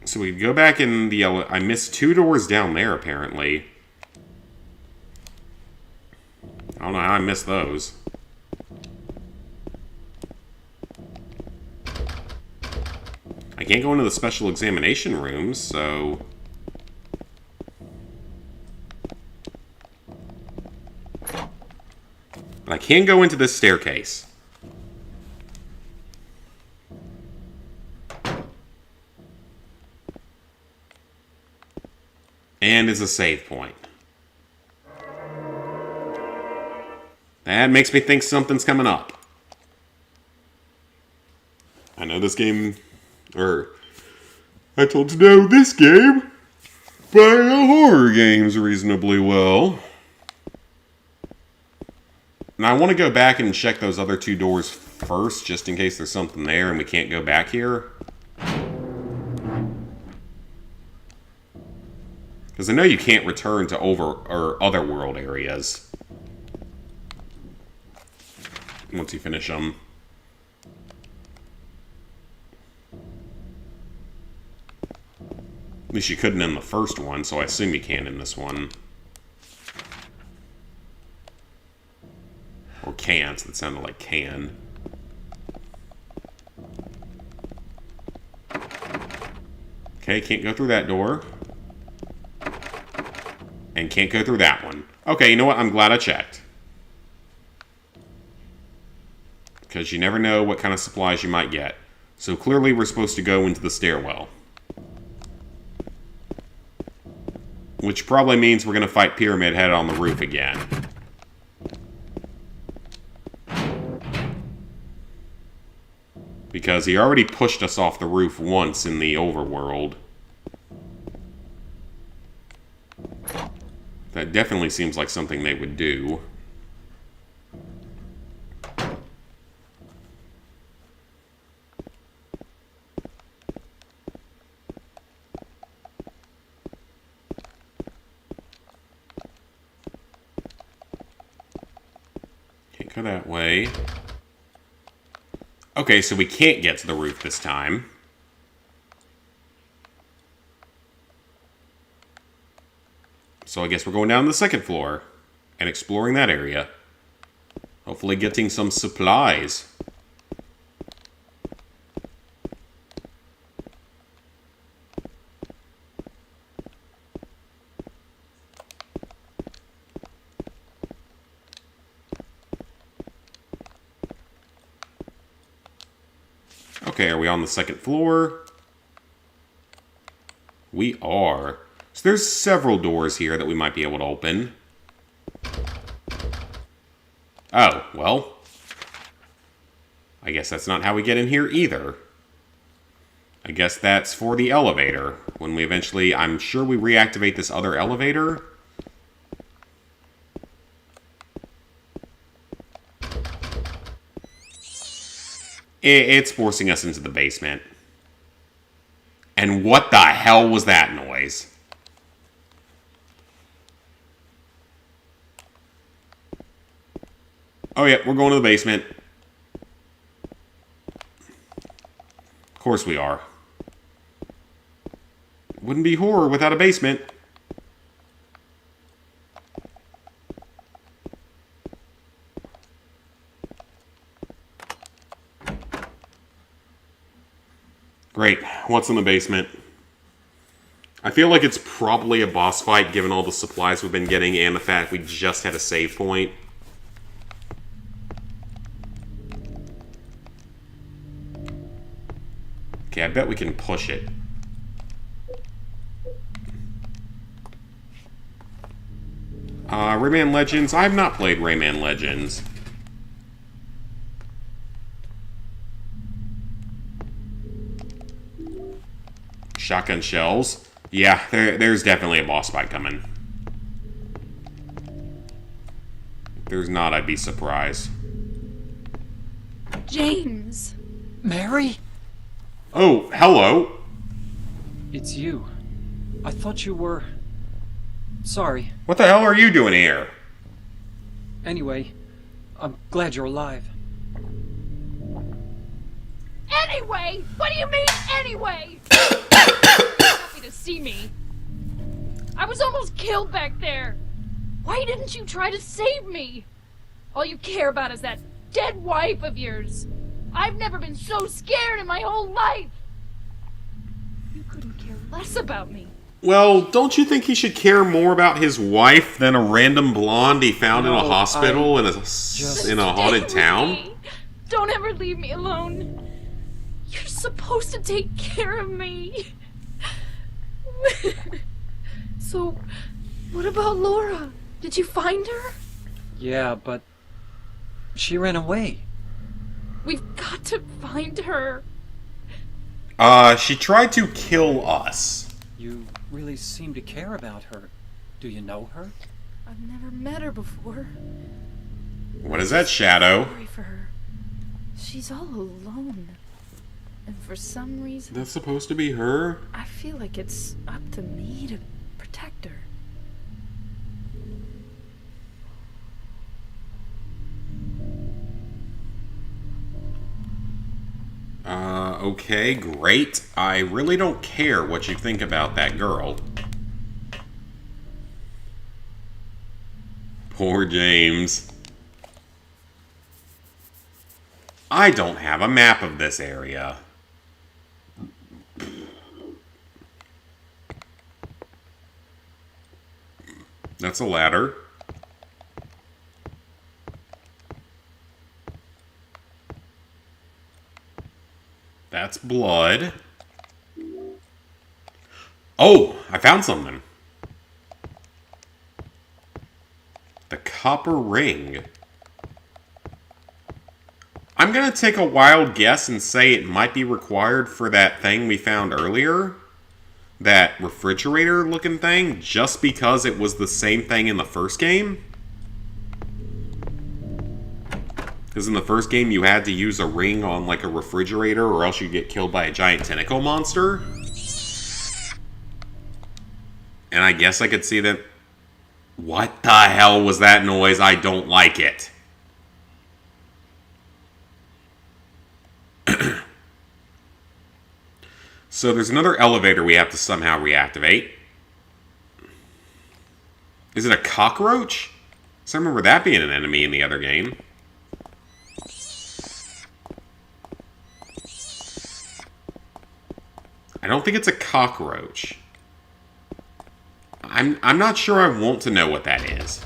So we go back in the... I missed 2 doors down there, apparently. I don't know how I missed those. I can't go into the special examination rooms, so... I can go into this staircase. And is a save point. That makes me think something's coming up. I know this game, or I told you to know this game, but I know horror games reasonably well. And I want to go back and check those other two doors first, just in case there's something there and we can't go back here. Because I know you can't return to other world areas once you finish them. At least you couldn't in the first one, so I assume you can in this one. Or can't. That sounded like can. Okay, can't go through that door. And can't go through that one. Okay, you know what? I'm glad I checked. Because you never know what kind of supplies you might get. So clearly we're supposed to go into the stairwell. Which probably means we're going to fight Pyramid Head on the roof again. Because he already pushed us off the roof once in the overworld. That definitely seems like something they would do. Can't go that way. Okay, so we can't get to the roof this time. So I guess we're going down to the second floor and exploring that area. Hopefully getting some supplies. Okay, are we on the second floor? We are. So there's several doors here that we might be able to open. Oh, well. I guess that's not how we get in here either. I guess that's for the elevator. When we eventually, I'm sure we reactivate this other elevator. It's forcing us into the basement. And what the hell was that noise? Oh yeah, we're going to the basement. Of course we are. Wouldn't be horror without a basement. Great. What's in the basement? I feel like it's probably a boss fight given all the supplies we've been getting and the fact we just had a save point. Okay, I bet we can push it. Rayman Legends? I have not played Rayman Legends. Shotgun shells. Yeah, there's definitely a boss fight coming. If there's not, I'd be surprised. James! Mary? Oh, hello. It's you. I thought you were... Sorry. What the hell are you doing here? Anyway, I'm glad you're alive. Anyway? What do you mean, anyway? Happy to see me. I was almost killed back there. Why didn't you try to save me? All you care about is that dead wife of yours. I've never been so scared in my whole life. You couldn't care less about me. Well, don't you think he should care more about his wife than a random blonde he found in a No, hospital in a just- haunted Stay town? with me. Don't ever leave me alone. You're supposed to take care of me. So, what about Laura? Did you find her? Yeah, but she ran away. We've got to find her. She tried to kill us. You really seem to care about her. Do you know her? I've never met her before. What is that, Shadow? Sorry for her. She's all alone. And for some reason, That's supposed to be her? I feel like it's up to me to protect her. Okay, great. I really don't care what you think about that girl. Poor James. I don't have a map of this area. That's a ladder. That's blood. Oh, I found something. The copper ring. I'm gonna take a wild guess and say it might be required for that thing we found earlier. That refrigerator looking thing, just because it was the same thing in the first game. Because in the first game you had to use a ring on like a refrigerator or else you'd get killed by a giant tentacle monster. And I guess I could see that... What the hell was that noise? I don't like it. So there's another elevator we have to somehow reactivate. Is it a cockroach? So I remember that being an enemy in the other game. I don't think it's a cockroach. I'm not sure I want to know what that is.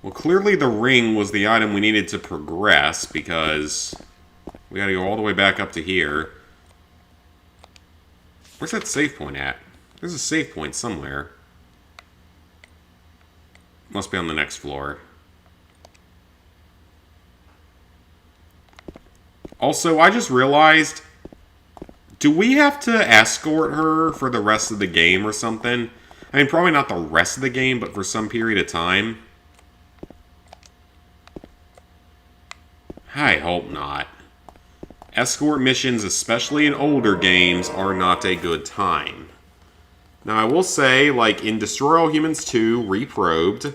Well, clearly the ring was the item we needed to progress, because we gotta go all the way back up to here. Where's that save point at? There's a save point somewhere. Must be on the next floor. Also, I just realized, do we have to escort her for the rest of the game or something? I mean, probably not the rest of the game, but for some period of time. I hope not. Escort missions, especially in older games, are not a good time. Now, I will say, like in Destroy All Humans 2, Reprobed,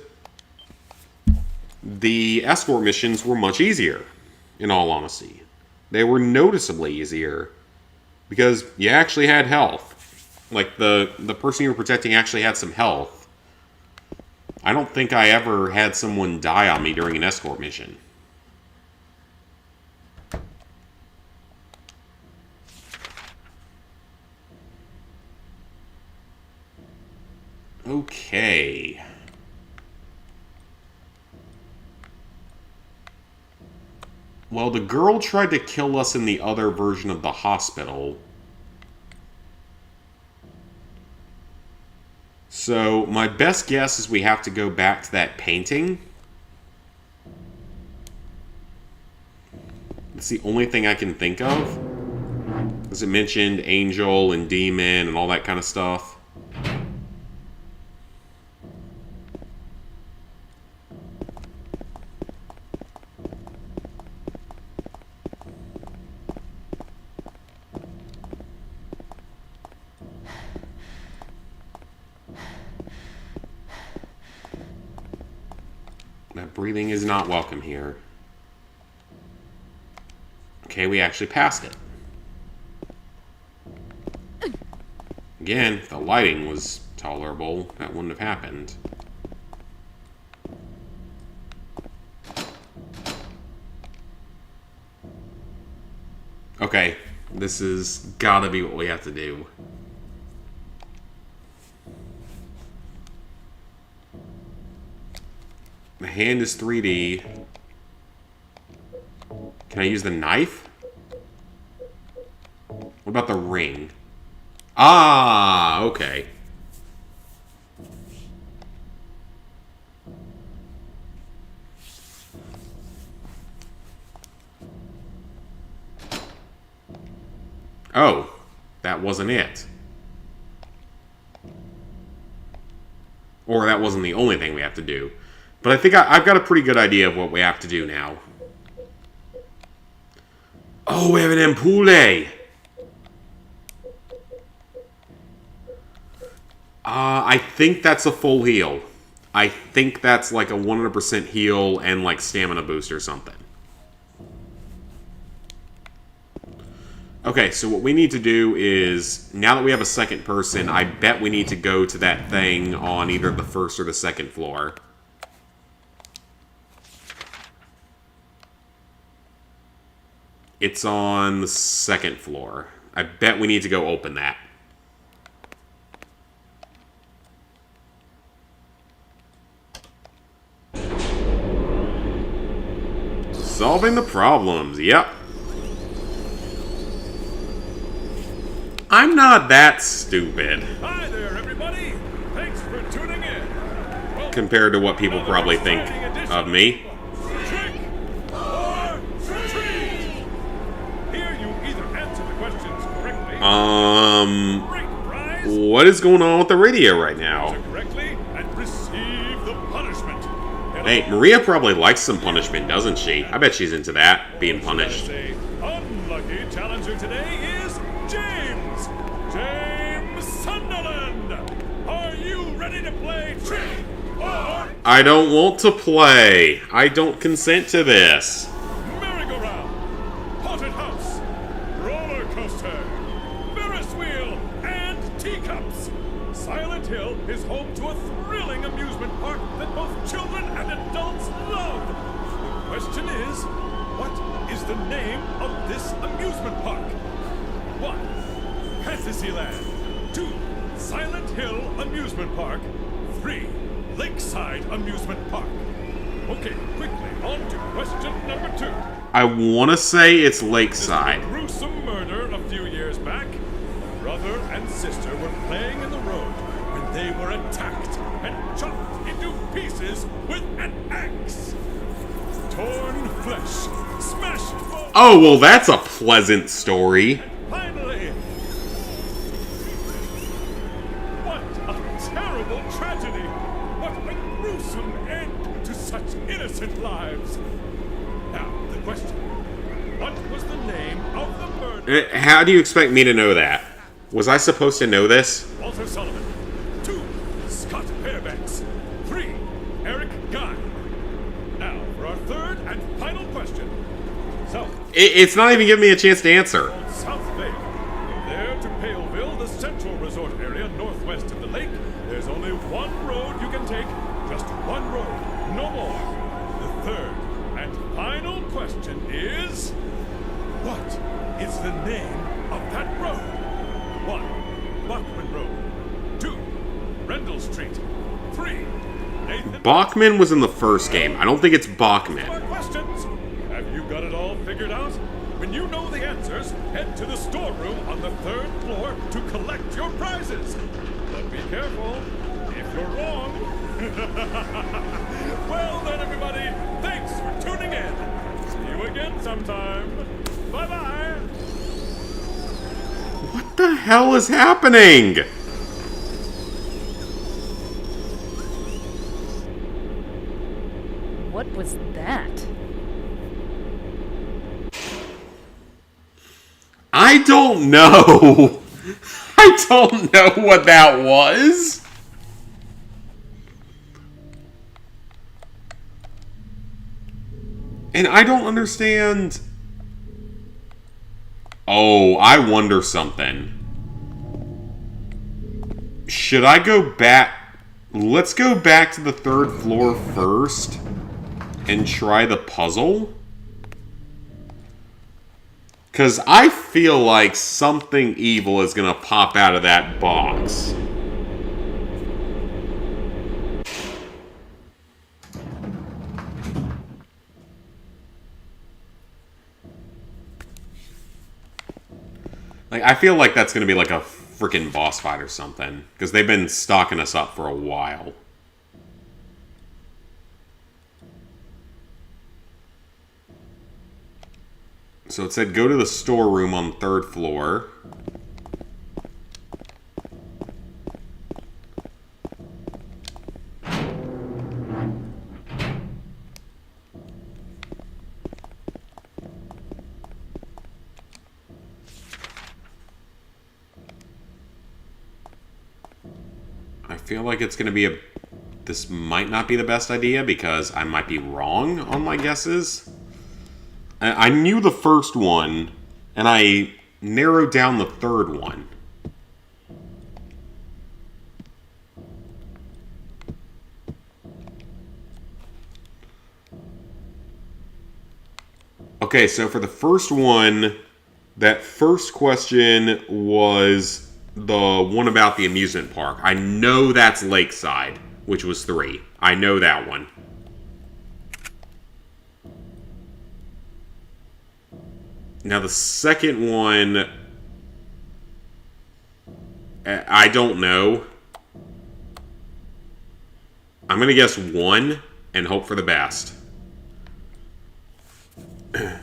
the escort missions were much easier, in all honesty. They were noticeably easier, because you actually had health. Like, the person you were protecting actually had some health. I don't think I ever had someone die on me during an escort mission. Okay. Well, the girl tried to kill us in the other version of the hospital. So, my best guess is we have to go back to that painting. That's the only thing I can think of. Because it mentioned angel and demon and all that kind of stuff. That breathing is not welcome here. Okay, we actually passed it. Again, if the lighting was tolerable, that wouldn't have happened. Okay, This is gotta be what we have to do. The hand is 3D. Can I use the knife? What about the ring? Ah, okay. Oh, that wasn't it. Or that wasn't the only thing we have to do. But I think I've got a pretty good idea of what we have to do now. Oh, we have an ampoule! I think that's a full heal. I think that's like a 100% heal and like stamina boost or something. Okay, so what we need to do is, now that we have a second person, I bet we need to go to that thing on either the first or the second floor. It's on the second floor. I bet we need to go open that. Solving the problems, yep. I'm not that stupid. Hi there, everybody. Thanks for tuning in. Welcome Compared to what people another probably think exciting edition of me. Trick or treat. Here you either answer the questions correctly. Great prize. What is going on with the radio right now? Answer correctly and receive the punishment. And Hey, Maria probably likes some punishment, doesn't she? I bet she's into that, being punished. The unlucky challenger today is James. James Sunderland. Are you ready to play Trick or I don't want to play. I don't consent to this. merry-go-round, haunted house, roller coaster, Ferris wheel, and teacups? Silent Hill is home to a thrilling amusement park that both children and adults love. The question is, what is the name of this amusement park? 1. Fantasyland. 2. Silent Hill Amusement Park. 3. Lakeside Amusement Park. Okay, quickly, on to question number 2. I want to say it's Lakeside. A gruesome murder a few years back. A brother and sister were playing in the road when they were attacked and chopped into pieces with an axe. Torn flesh, smashed bones. Oh, well, that's a pleasant story. Finally! What a terrible tragedy! What a gruesome end to such innocent lives! Now, the question. What was the name of the murder? How do you expect me to know that? Was I supposed to know this? Walter Sullivan. 2. Scott Fairbanks. 3. Eric Guy. Now, for our third and final question. South It's not even giving me a chance to answer. South Bay. From there to Paleville, the central resort area northwest of the lake, there's only one road you can take. Just one road, no more. The third and final question is... what is the name of that road? 1. Bachman Road. 2. Rendell Street. 3. Nathan... Bachman was in the first game. I don't think it's More Bachman. questions? Have you got it all figured out? When you know the answers, head to the storeroom on the 3rd floor to collect your prizes. But be careful, if you're wrong. Well then, everybody, thanks for tuning in. See you again sometime. Bye-bye. What the hell is happening? What was that? I don't know. I don't know what that was. And I don't understand. Oh, I wonder something. Should I go back? Let's go back to the 3rd floor first and try the puzzle. Because I feel like something evil is going to pop out of that box. Like, I feel like that's going to be like a freaking boss fight or something. Because they've been stocking us up for a while. So it said go to the storeroom on the 3rd floor. I feel like it's going to be this might not be the best idea because I might be wrong on my guesses. I knew the first one, and I narrowed down the 3rd one. Okay, so for the first one, that first question was the one about the amusement park. I know that's Lakeside, which was 3. I know that one. Now the second one, I don't know. I'm going to guess 1 and hope for the best. Now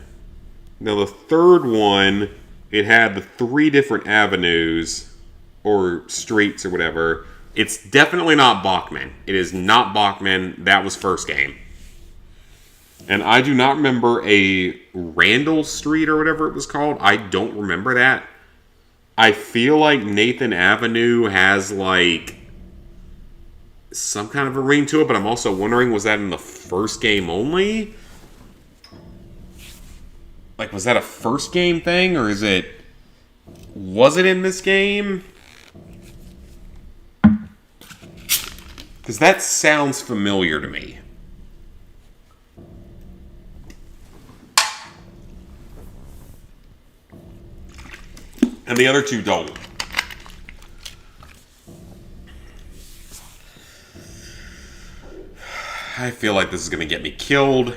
the third one, it had the 3 different avenues or streets or whatever. It's definitely not Bachman. It is not Bachman. That was first game. And I do not remember a Randall Street or whatever it was called. I don't remember that. I feel like Nathan Avenue has like some kind of a ring to it, but I'm also wondering, was that in the first game only? Like, was that a first game thing, or was it in this game? Because that sounds familiar to me. And the other 2 don't. I feel like this is going to get me killed.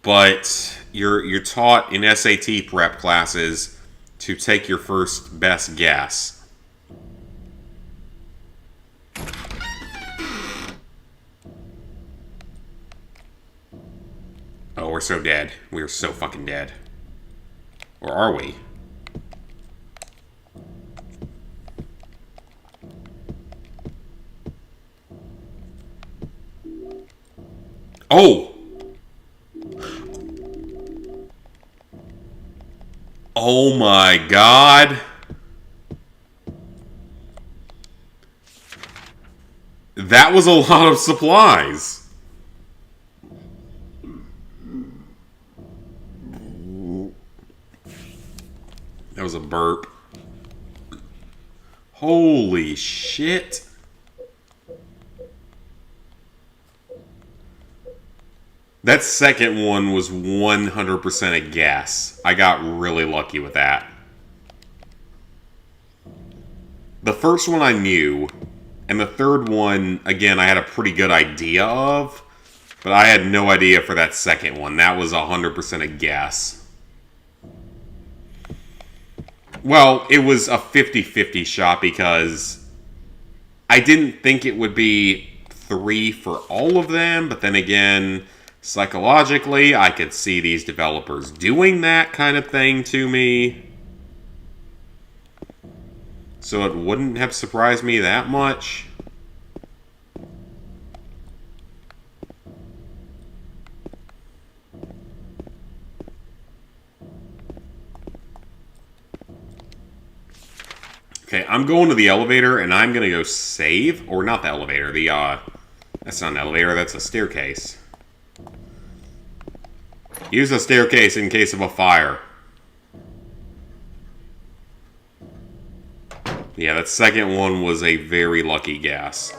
But you're taught in SAT prep classes to take your first best guess. Oh, we're so dead. We are so fucking dead. Or are we? Oh! Oh my god! That was a lot of supplies. That was a burp. Holy shit. That second one was 100% a guess. I got really lucky with that. The first one I knew, and the third one, again, I had a pretty good idea of, but I had no idea for that second one. That was 100% a guess. Well, it was a 50-50 shot because I didn't think it would be 3 for all of them, but then again, psychologically, I could see these developers doing that kind of thing to me. So it wouldn't have surprised me that much. Okay, I'm going to the elevator, and I'm going to go save. Or not the elevator, that's not an elevator, that's a staircase. Use a staircase in case of a fire. Yeah, that second one was a very lucky guess.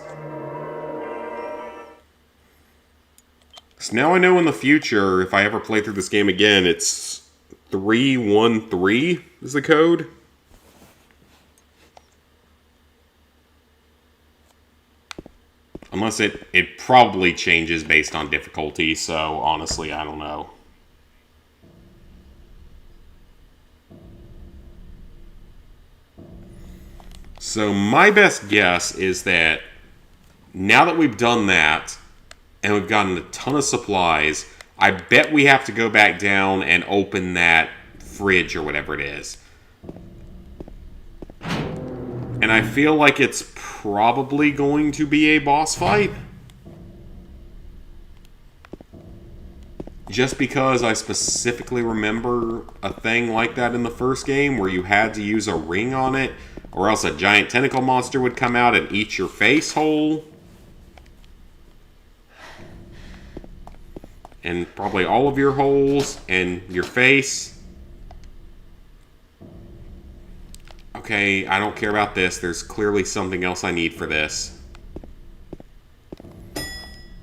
So now I know in the future, if I ever play through this game again, it's 313 is the code. Unless it probably changes based on difficulty, so honestly, I don't know. So my best guess is that now that we've done that, and we've gotten a ton of supplies, I bet we have to go back down and open that fridge or whatever it is. And I feel like it's probably going to be a boss fight. Just because I specifically remember a thing like that in the first game where you had to use a ring on it, or else a giant tentacle monster would come out and eat your face whole. And probably all of your holes and your face. Okay, I don't care about this. There's clearly something else I need for this.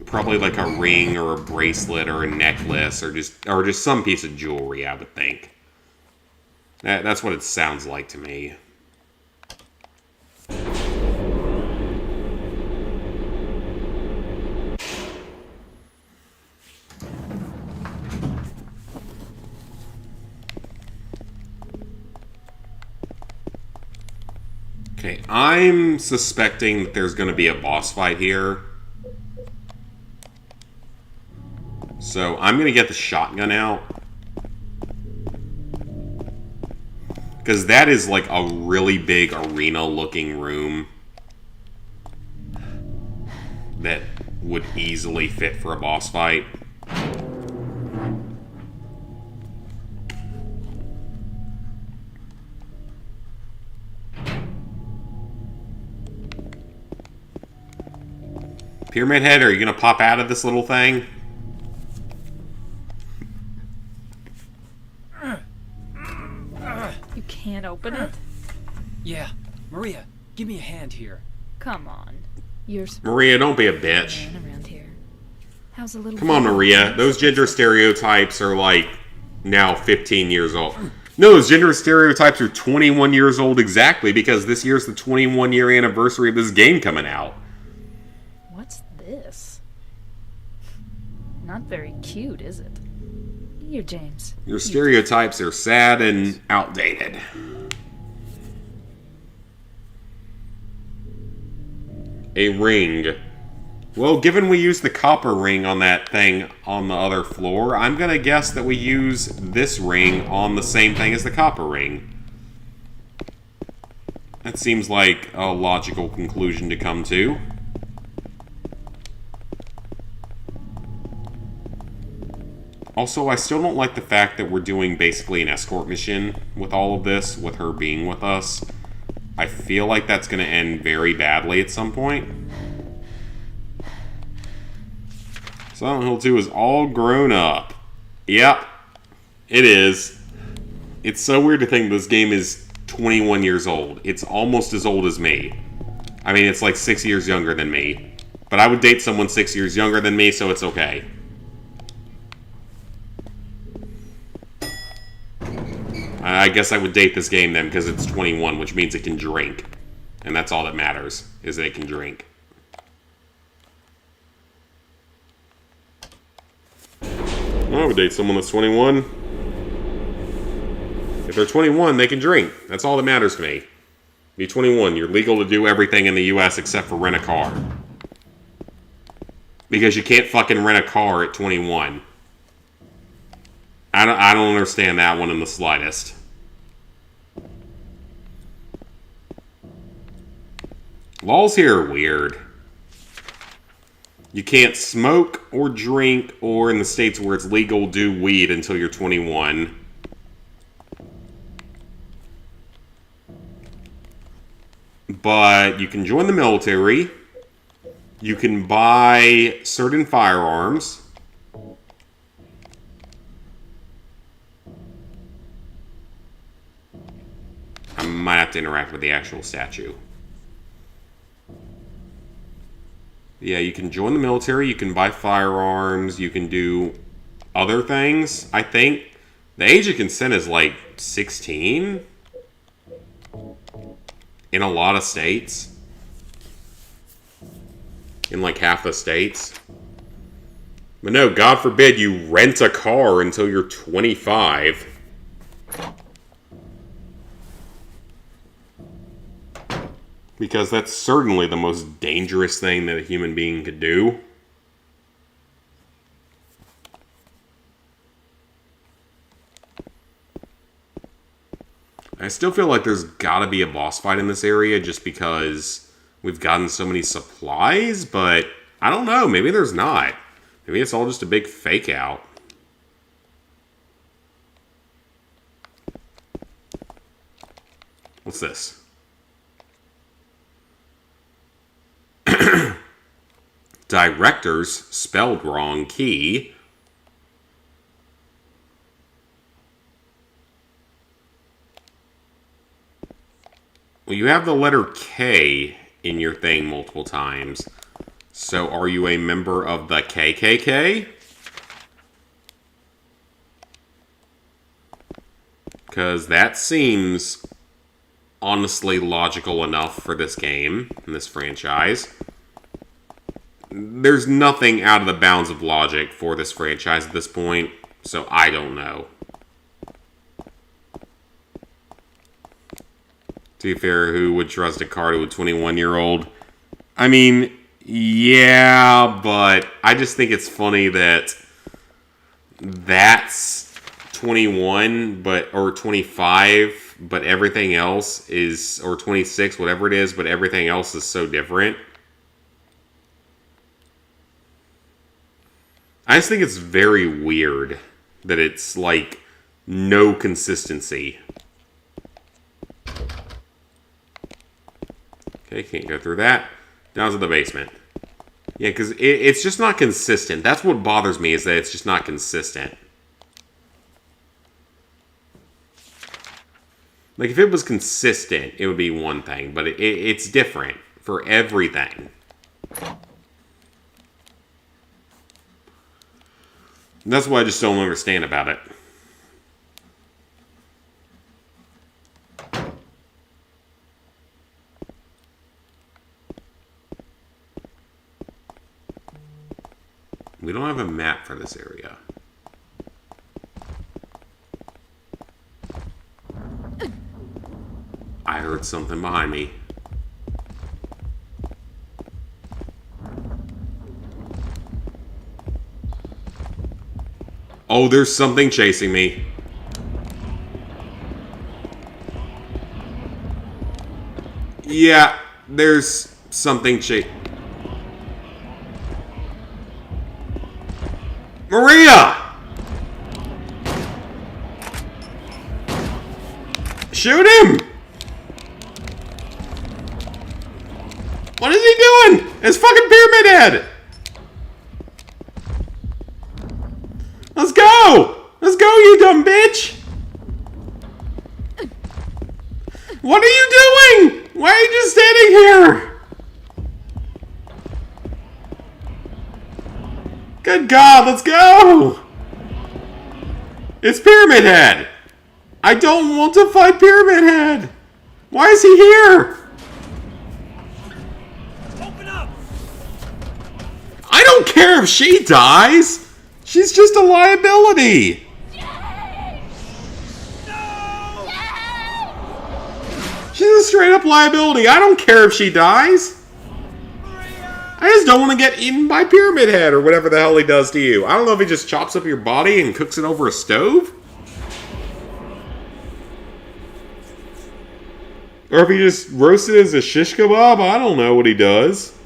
Probably like a ring or a bracelet or a necklace or just some piece of jewelry, I would think. That's what it sounds like to me. Okay, I'm suspecting that there's going to be a boss fight here. So I'm going to get the shotgun out. Because that is like a really big arena-looking room that would easily fit for a boss fight. Pyramid Head, are you going to pop out of this little thing? You can't open it? Yeah, Maria, give me a hand here. Come on. You're Maria, don't be a bitch. man around here. How's a little Come on, girl? Maria. Those gender stereotypes are like now 15 years old. No, those gender stereotypes are 21 years old exactly because this year's the 21-year anniversary of this game coming out. What's this? Not very cute, is it? Here, James. Your stereotypes are sad and outdated. A ring. Well, given we used the copper ring on that thing on the other floor, I'm gonna guess that we use this ring on the same thing as the copper ring. That seems like a logical conclusion to come to. Also, I still don't like the fact that we're doing basically an escort mission with all of this, with her being with us. I feel like that's going to end very badly at some point. Silent Hill 2 is all grown up. Yep, it is. It's so weird to think this game is 21 years old. It's almost as old as me. I mean, it's like 6 years younger than me. But I would date someone 6 years younger than me, so it's okay. I guess I would date this game then because it's 21, which means it can drink. And that's all that matters, is that it can drink. I would date someone that's 21. If they're 21, they can drink. That's all that matters to me. Be 21, you're legal to do everything in the US except for rent a car. Because you can't fucking rent a car at 21. I don't understand that one in the slightest. Laws here are weird. You can't smoke or drink, or in the states where it's legal, do weed until you're 21. But you can join the military. You can buy certain firearms. I might have to interact with the actual statue. Yeah, you can join the military, you can buy firearms, you can do other things, I think. The age of consent is like 16 in a lot of states. In like half the states. But no, God forbid you rent a car until you're 25. Because that's certainly the most dangerous thing that a human being could do. I still feel like there's gotta be a boss fight in this area just because we've gotten so many supplies, but I don't know, maybe there's not. Maybe it's all just a big fake out. What's this? Directors spelled wrong key. Well, you have the letter K in your thing multiple times. So are you a member of the KKK? Because that seems honestly logical enough for this game, in this franchise. There's nothing out of the bounds of logic for this franchise at this point, so I don't know. To be fair, who would trust a car to a 21-year-old? I mean, yeah, but I just think it's funny that that's 21, or 25, but everything else is, or 26, whatever it is, but everything else is so different. I just think it's very weird that it's, like, no consistency. Okay, can't go through that. Down to the basement. Yeah, because it's just not consistent. That's what bothers me, is that it's just not consistent. Like, if it was consistent, it would be one thing, but it's different for everything. That's what I just don't understand about it. We don't have a map for this area. I heard something behind me. Oh, there's something chasing me. Yeah, there's something Maria! Shoot him! What is he doing? It's fucking Pyramid Head! Let's go! Let's go, you dumb bitch! What are you doing? Why are you just standing here? Good God, let's go! It's Pyramid Head! I don't want to fight Pyramid Head! Why is he here? Open up! I don't care if she dies! She's just a liability! She's a straight up liability. I don't care if she dies. I just don't want to get eaten by Pyramid Head or whatever the hell he does to you. I don't know if he just chops up your body and cooks it over a stove. Or if he just roasts it as a shish kebab. I don't know what he does.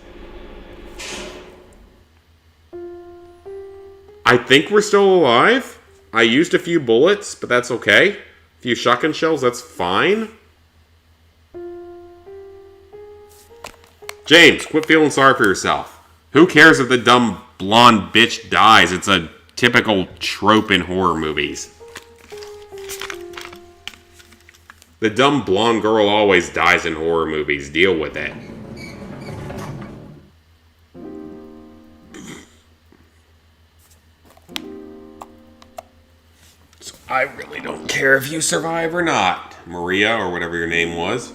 I think we're still alive. I used a few bullets, but that's okay. A few shotgun shells, that's fine. James, quit feeling sorry for yourself. Who cares if the dumb blonde bitch dies? It's a typical trope in horror movies. The dumb blonde girl always dies in horror movies. Deal with it. I really don't care if you survive or not, Maria, or whatever your name was.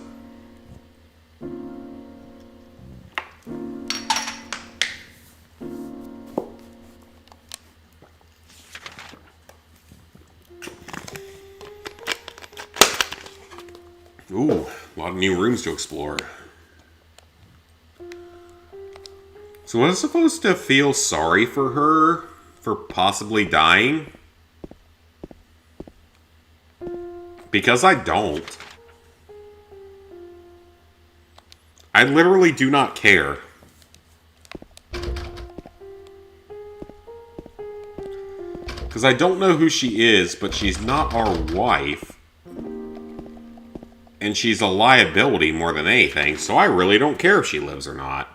Ooh, a lot of new rooms to explore. So was I supposed to feel sorry for her for possibly dying? Because I don't. I literally do not care. Because I don't know who she is, but she's not our wife. And she's a liability more than anything, so I really don't care if she lives or not.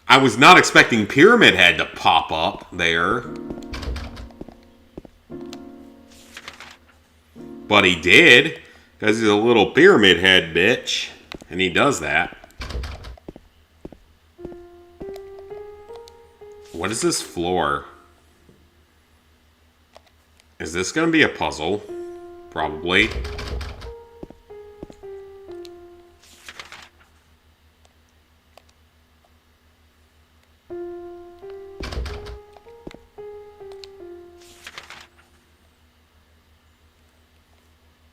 I was not expecting Pyramid Head to pop up there. But he did, because he's a little Pyramid Head bitch, and he does that. What is this floor? Is this going to be a puzzle? Probably.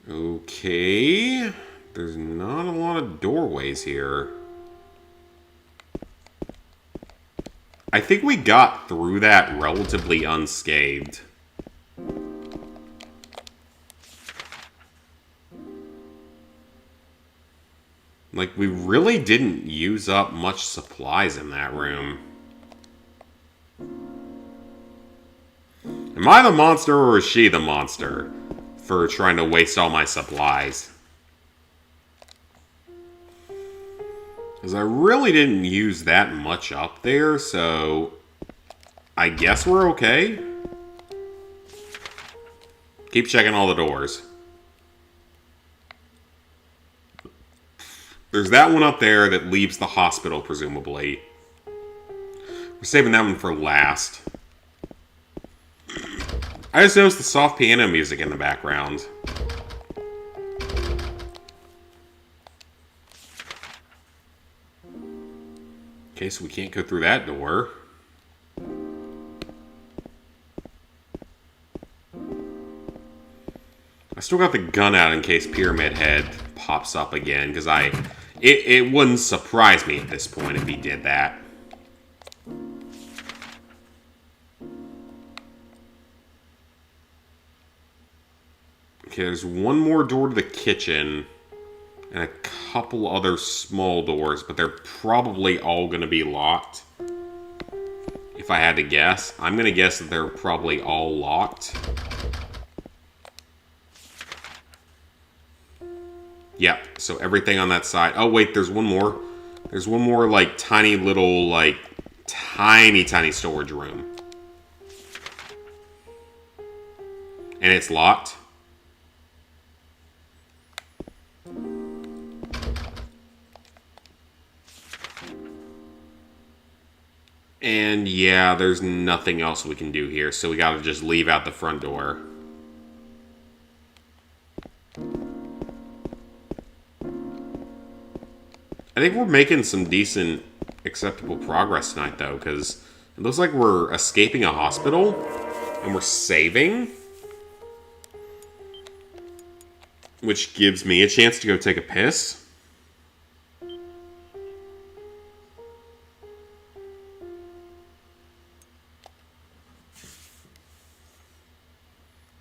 Okay. There's not a lot of doorways here. I think we got through that relatively unscathed. Like, we really didn't use up much supplies in that room. Am I the monster or is she the monster for trying to waste all my supplies? Because I really didn't use that much up there, so I guess we're okay. Keep checking all the doors. There's that one up there that leaves the hospital, presumably. We're saving that one for last. I just noticed the soft piano music in the background. Okay, so we can't go through that door. I still got the gun out in case Pyramid Head pops up again, because it wouldn't surprise me at this point if he did that. Okay, there's one more door to the kitchen, and a couple other small doors, but they're probably all going to be locked. If I had to guess, I'm going to guess that they're probably all locked. Yep, so everything on that side. Oh, wait, there's one more. There's one more, like, tiny little, like, tiny storage room. And it's locked. And yeah, there's nothing else we can do here, so we gotta just leave out the front door. I think we're making some decent, acceptable progress tonight, though, because it looks like we're escaping a hospital, and we're saving. Which gives me a chance to go take a piss.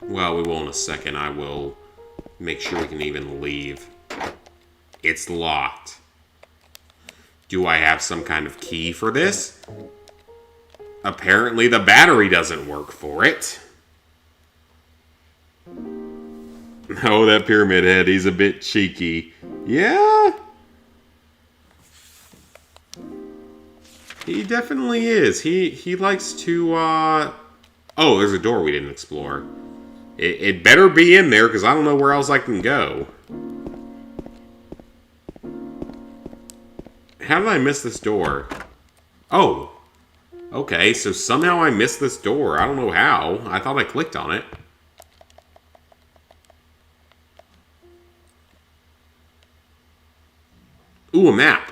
Well, we will in a second. I will make sure we can even leave. It's locked. Do I have some kind of key for this? Apparently the battery doesn't work for it. Oh, that Pyramid Head, he's a bit cheeky. Yeah? He definitely is. He likes to, Oh, there's a door we didn't explore. It better be in there, because I don't know where else I can go. How did I miss this door? Oh. Okay, so somehow I missed this door. I don't know how. I thought I clicked on it. Ooh, a map.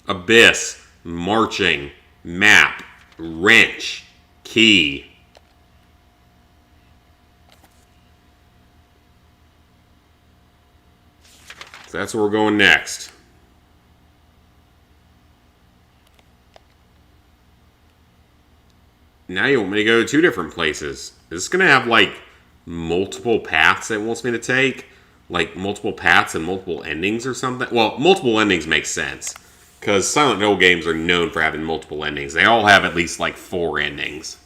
Abyss. Marching. Map. Wrench. Key. So that's where we're going next. Now you want me to go to 2 different places. Is this going to have, like, multiple paths it wants me to take? Like, multiple paths and multiple endings or something? Well, multiple endings makes sense. Because Silent Hill games are known for having multiple endings. They all have at least, like, 4 endings.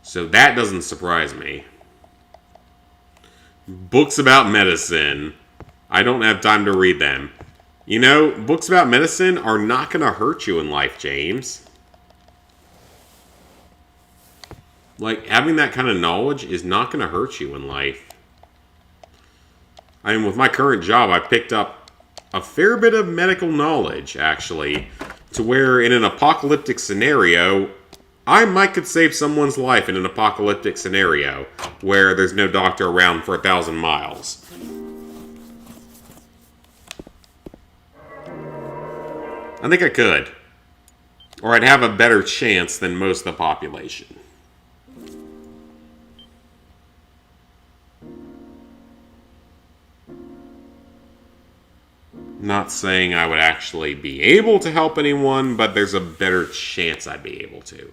So that doesn't surprise me. Books about medicine. I don't have time to read them. You know, books about medicine are not going to hurt you in life, James. Like, having that kind of knowledge is not going to hurt you in life. I mean, with my current job, I picked up a fair bit of medical knowledge, actually, to where in an apocalyptic scenario, I might could save someone's life in an apocalyptic scenario where there's no doctor around for 1,000 miles. I think I could. Or I'd have a better chance than most of the population. Not saying I would actually be able to help anyone, but there's a better chance I'd be able to.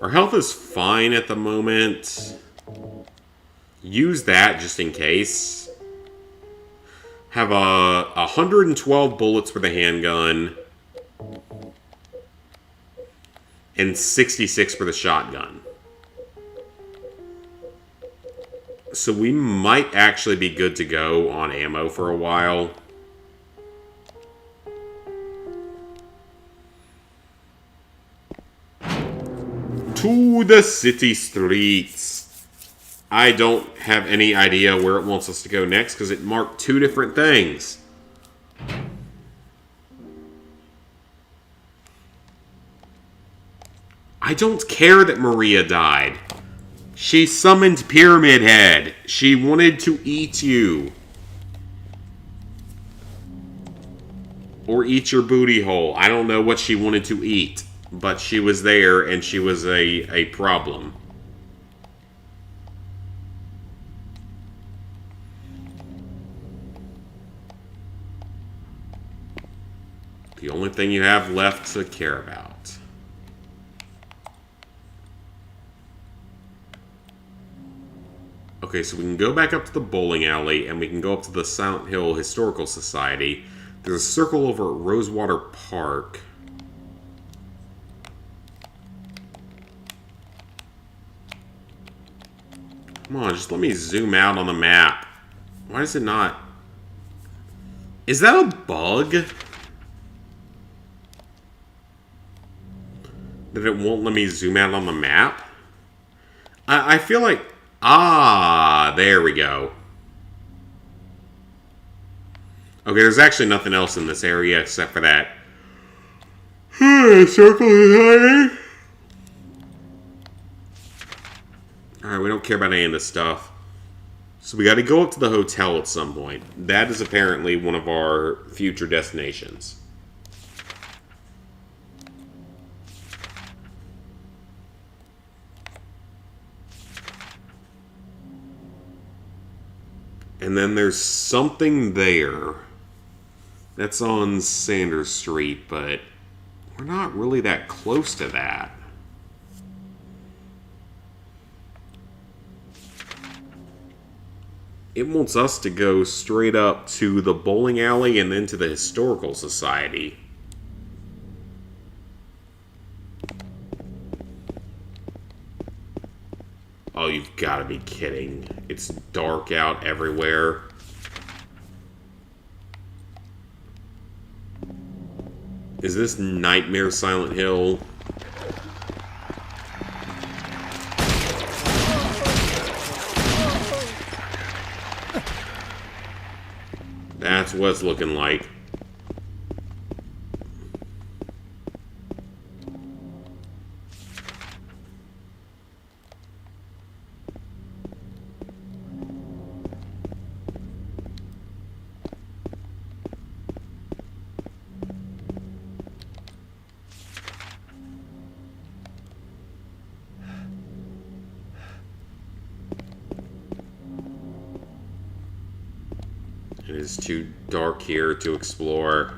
Our health is fine at the moment. Use that just in case. Have 112 bullets for the handgun. And 66 for the shotgun. So we might actually be good to go on ammo for a while. To the city streets. I don't have any idea where it wants us to go next because it marked 2 different things. I don't care that Maria died. She summoned Pyramid Head. She wanted to eat you. Or eat your booty hole. I don't know what she wanted to eat. But she was there and she was a problem. The only thing you have left to care about. Okay, so we can go back up to the bowling alley, and we can go up to the Silent Hill Historical Society. There's a circle over at Rosewater Park. Come on, just let me zoom out on the map. Why does it not... Is that a bug? That it won't let me zoom out on the map? I feel like... Ah, there we go. Okay, there's actually nothing else in this area except for that. Circle society. Alright, we don't care about any of this stuff. So we got to go up to the hotel at some point. That is apparently one of our future destinations. And then there's something there. That's on Sanders Street, but we're not really that close to that. It wants us to go straight up to the bowling alley and then to the Historical Society. Oh, you've got to be kidding. It's dark out everywhere. Is this Nightmare Silent Hill? that's what it's looking like. It is too dark here to explore.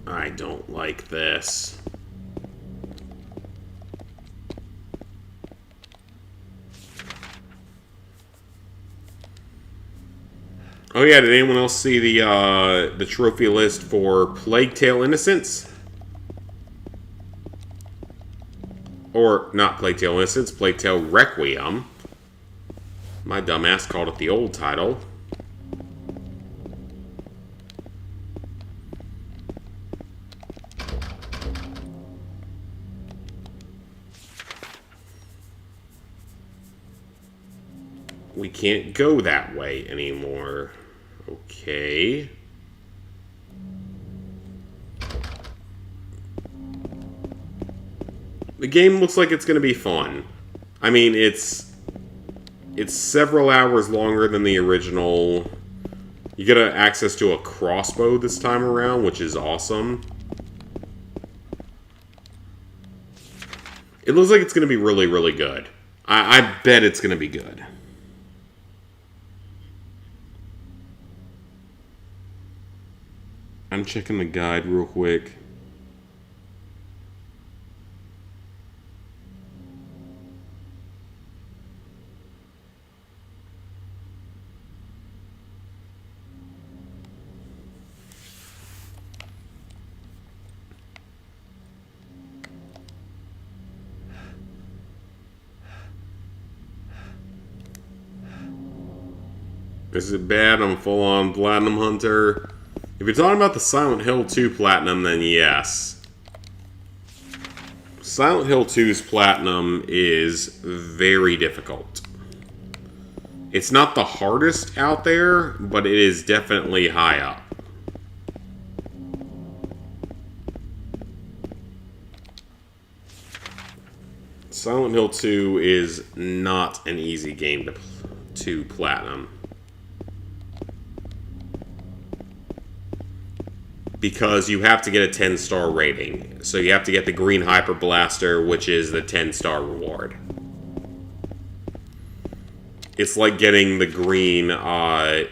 I don't like this. Oh yeah, did anyone else see the trophy list for Plague Tale Innocence? Or not Plague Tale Innocence, Plague Tale Requiem. My dumbass called it the old title. We can't go that way anymore. Okay. The game looks like it's going to be fun. I mean, it's several hours longer than the original. You get access to a crossbow this time around, which is awesome. It looks like it's going to be really, really good. I bet it's going to be good. I'm checking the guide real quick. Is it bad? I'm full-on Platinum Hunter. If you're talking about the Silent Hill 2 Platinum, then yes. Silent Hill 2's Platinum is very difficult. It's not the hardest out there, but it is definitely high up. Silent Hill 2 is not an easy game to Platinum. Because you have to get a 10-star rating. So you have to get the green Hyper Blaster, which is the 10-star reward. It's like getting the green, or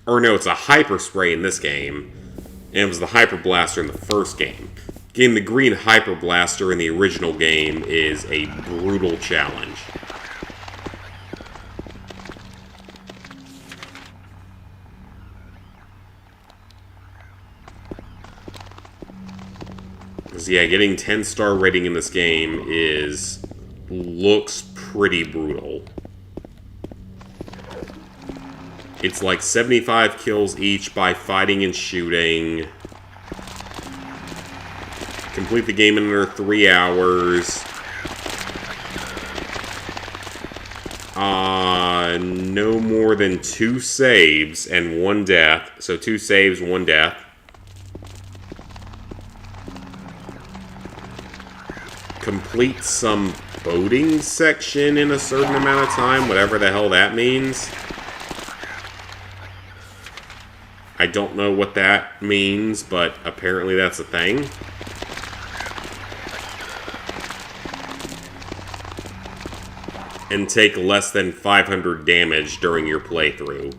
no, it's a Hyper Spray in this game. And it was the Hyper Blaster in the first game. Getting the green Hyper Blaster in the original game is a brutal challenge. So yeah, getting 10-star rating in this game looks pretty brutal. It's like 75 kills each by fighting and shooting. Complete the game in under 3 hours. No more than 2 saves and 1 death. So 2 saves, 1 death. Complete some boating section in a certain amount of time, whatever the hell that means. I don't know what that means, but apparently that's a thing. And take less than 500 damage during your playthrough.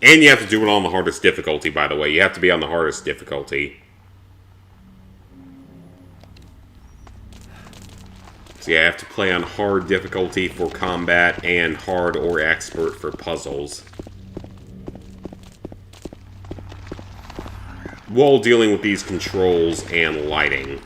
And you have to do it on the hardest difficulty, by the way. You have to be on the hardest difficulty. So yeah, I have to play on hard difficulty for combat and hard or expert for puzzles. While dealing with these controls and lighting.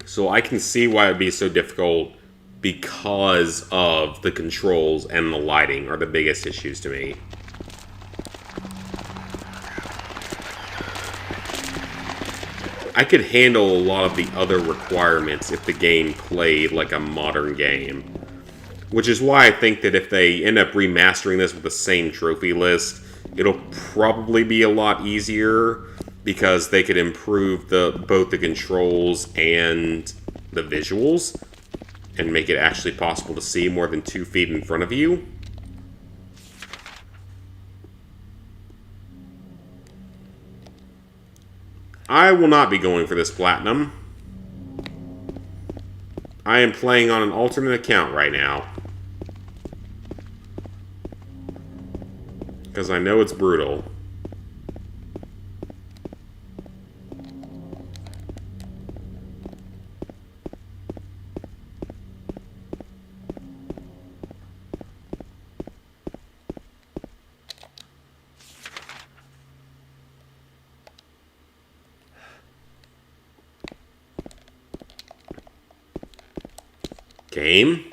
So I can see why it'd be so difficult because of the controls and the lighting are the biggest issues to me. I could handle a lot of the other requirements if the game played like a modern game. Which is why I think that if they end up remastering this with the same trophy list, it'll probably be a lot easier because they could improve both the controls and the visuals and make it actually possible to see more than 2 feet in front of you. I will not be going for this platinum. I am playing on an alternate account right now. Because I know it's brutal. Game?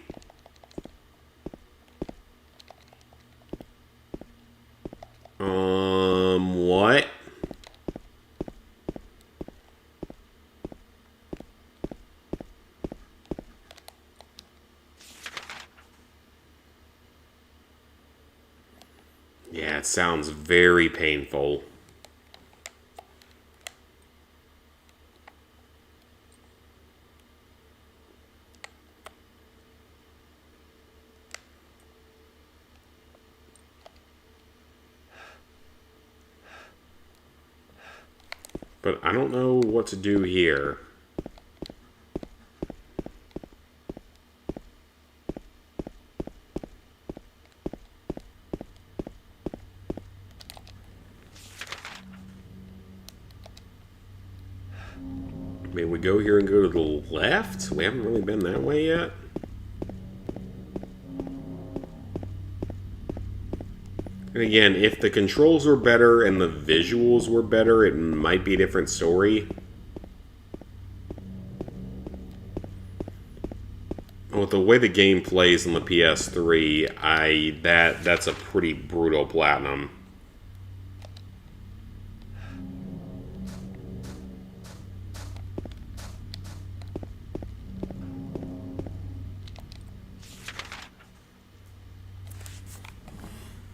What? Yeah, it sounds very painful. But I don't know what to do here. I mean, we go here and go to the left? We haven't really been that way yet. And again, if the controls were better and the visuals were better, it might be a different story. With the way the game plays on the PS3, that's a pretty brutal platinum.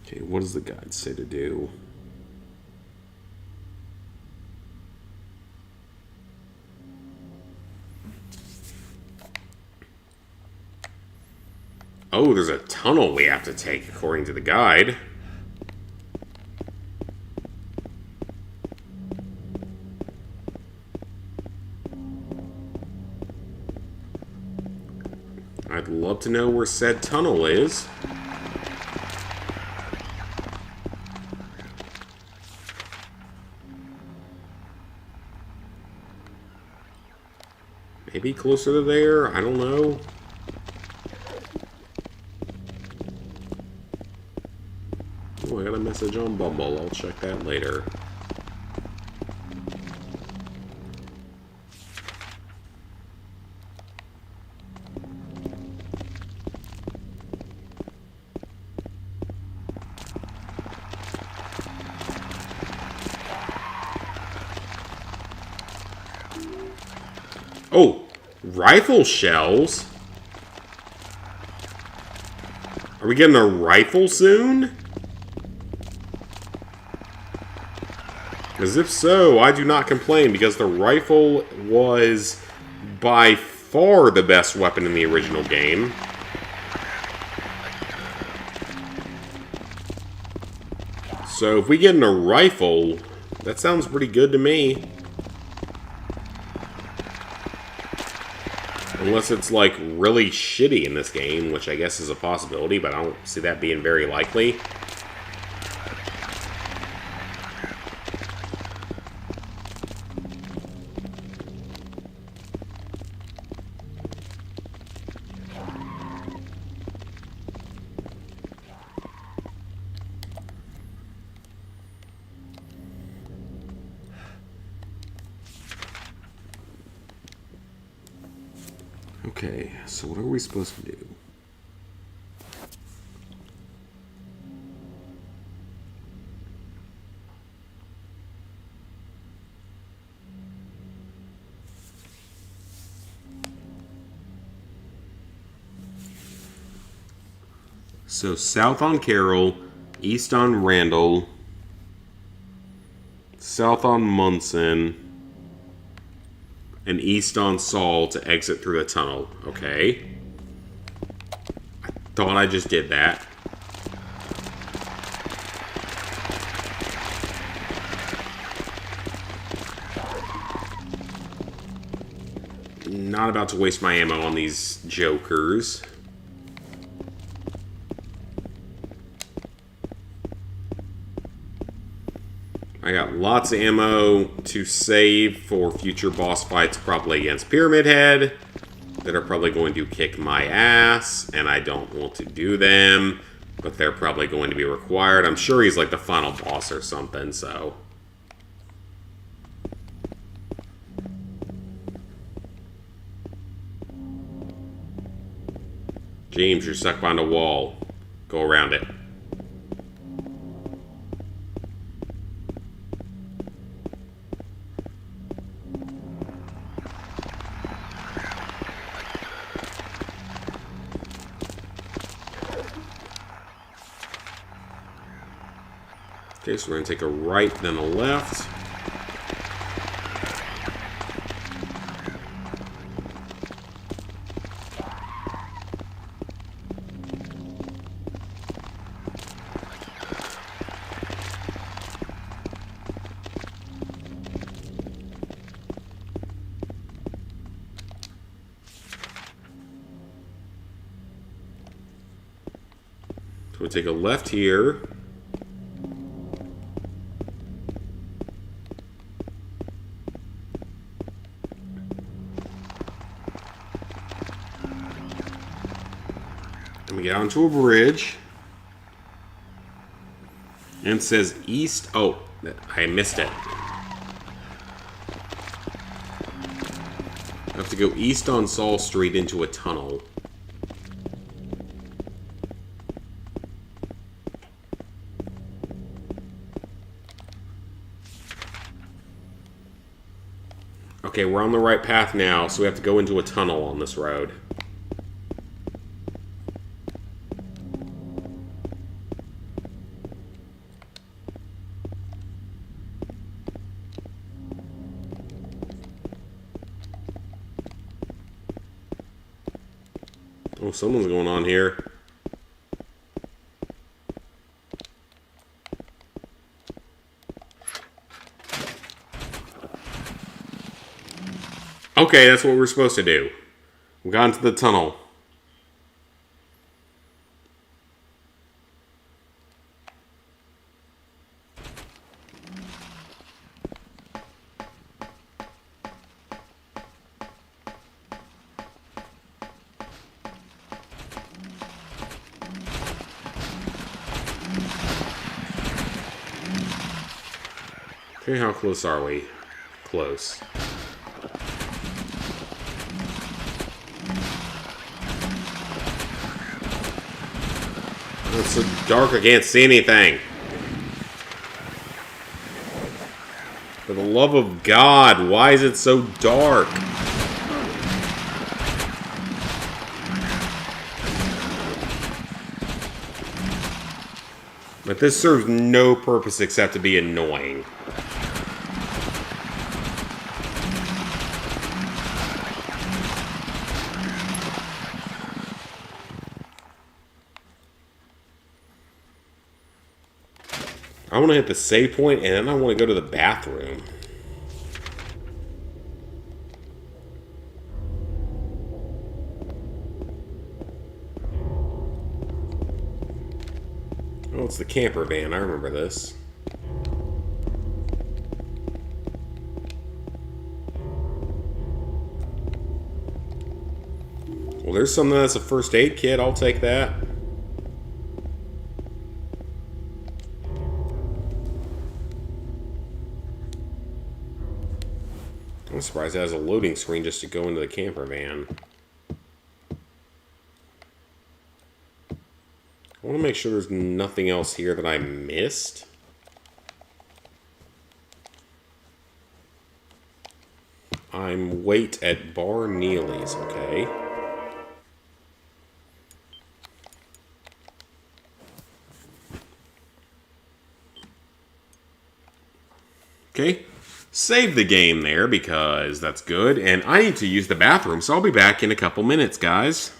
Okay, what does the guide say to do? Oh, there's a tunnel we have to take, according to the guide. I'd love to know where said tunnel is. Maybe closer to there? I don't know. Oh, I got a message on Bumble. I'll check that later. Oh, rifle shells? Are we getting a rifle soon? Because if so, I do not complain, because the rifle was by far the best weapon in the original game. So if we get a rifle, that sounds pretty good to me. Unless it's, like, really shitty in this game, which I guess is a possibility, but I don't see that being very likely. Okay, so what are we supposed to do? So south on Carroll, east on Randall, south on Munson, and east on Saul to exit through the tunnel. Okay. I thought I just did that. Not about to waste my ammo on these jokers. I got lots of ammo to save for future boss fights, probably against Pyramid Head, that are probably going to kick my ass, and I don't want to do them, but they're probably going to be required. I'm sure he's like the final boss or something, so... James, you're stuck behind a wall. Go around it. Okay, so we're going to take a right, then a left. So we'll take a left here. And we get onto a bridge. And it says east. Oh, I missed it. I have to go east on Saul Street into a tunnel. Okay, we're on the right path now, so we have to go into a tunnel on this road. Oh, someone's going on here. Okay, that's what we're supposed to do. We got into the tunnel. Okay, how close are we? Close. It's so dark I can't see anything. For the love of God, why is it so dark? But this serves no purpose except to be annoying. I want to hit the save point, and then I want to go to the bathroom. Oh, it's the camper van. I remember this. Well, there's something that's a first aid kit. I'll take that. I'm surprised it has a loading screen just to go into the camper van. want to make sure there's nothing else here that I missed. I'm wait at Bar Neely's, okay. Okay, save the game there because that's good. And I need to use the bathroom, so I'll be back in a couple minutes, guys.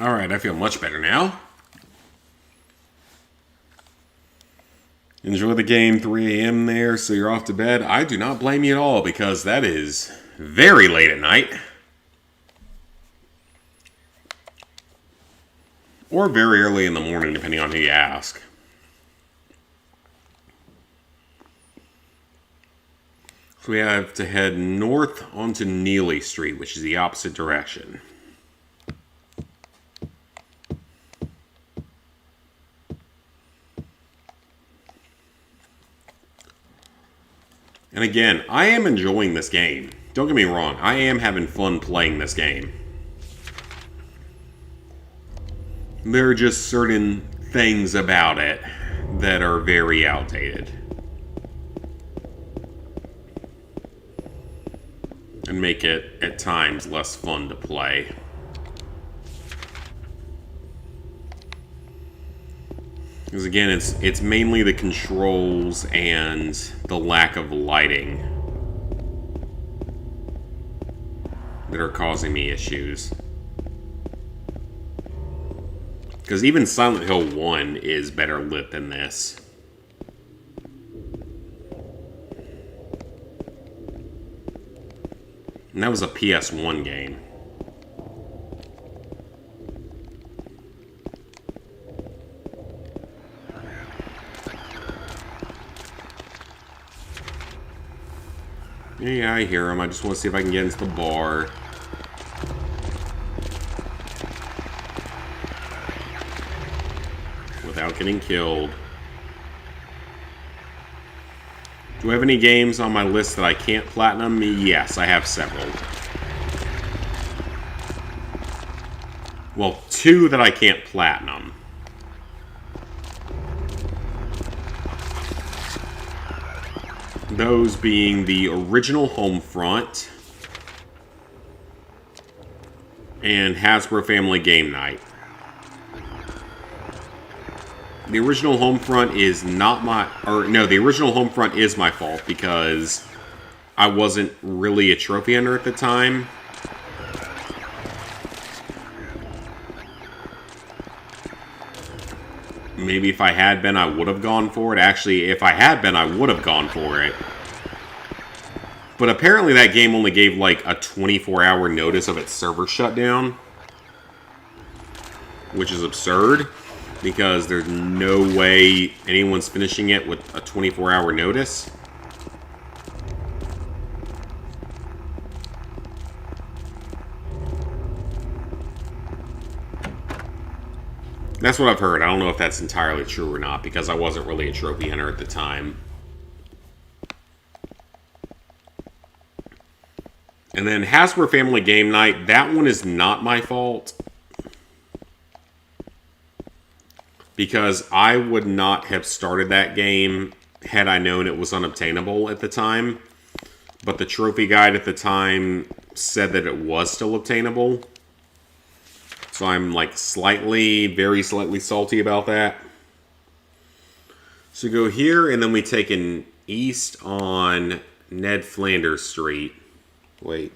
Alright, I feel much better now. Enjoy the game, 3 a.m. there, so you're off to bed. I do not blame you at all, because that is very late at night. Or very early in the morning, depending on who you ask. So we have to head north onto Neely Street, which is the opposite direction. And again, I am enjoying this game. Don't get me wrong, I am having fun playing this game. There are just certain things about it that are very outdated. And make it, at times, less fun to play. Because again, it's mainly the controls and the lack of lighting that are causing me issues. Because even Silent Hill 1 is better lit than this. And that was a PS1 game. Yeah, I hear him. I just want to see if I can get into the bar. Without getting killed. Do I have any games on my list that I can't platinum? Yes, I have several. Well, 2 that I can't platinum. Those being the original Homefront and Hasbro Family Game Night. The original Homefront is not my... Or, no, the original Homefront is my fault because I wasn't really a trophy hunter at the time. Maybe if I had been, I would have gone for it. Actually, if I had been, I would have gone for it. But apparently that game only gave like a 24-hour notice of its server shutdown. Which is absurd. Because there's no way anyone's finishing it with a 24-hour notice. That's what I've heard. I don't know if that's entirely true or not, because I wasn't really a trophy hunter at the time. And then Hasbro Family Game Night, that one is not my fault. Because I would not have started that game had I known it was unobtainable at the time. But the trophy guide at the time said that it was still obtainable. So I'm like very slightly salty about that. So go here, and then we take an east on Ned Flanders Street. Wait.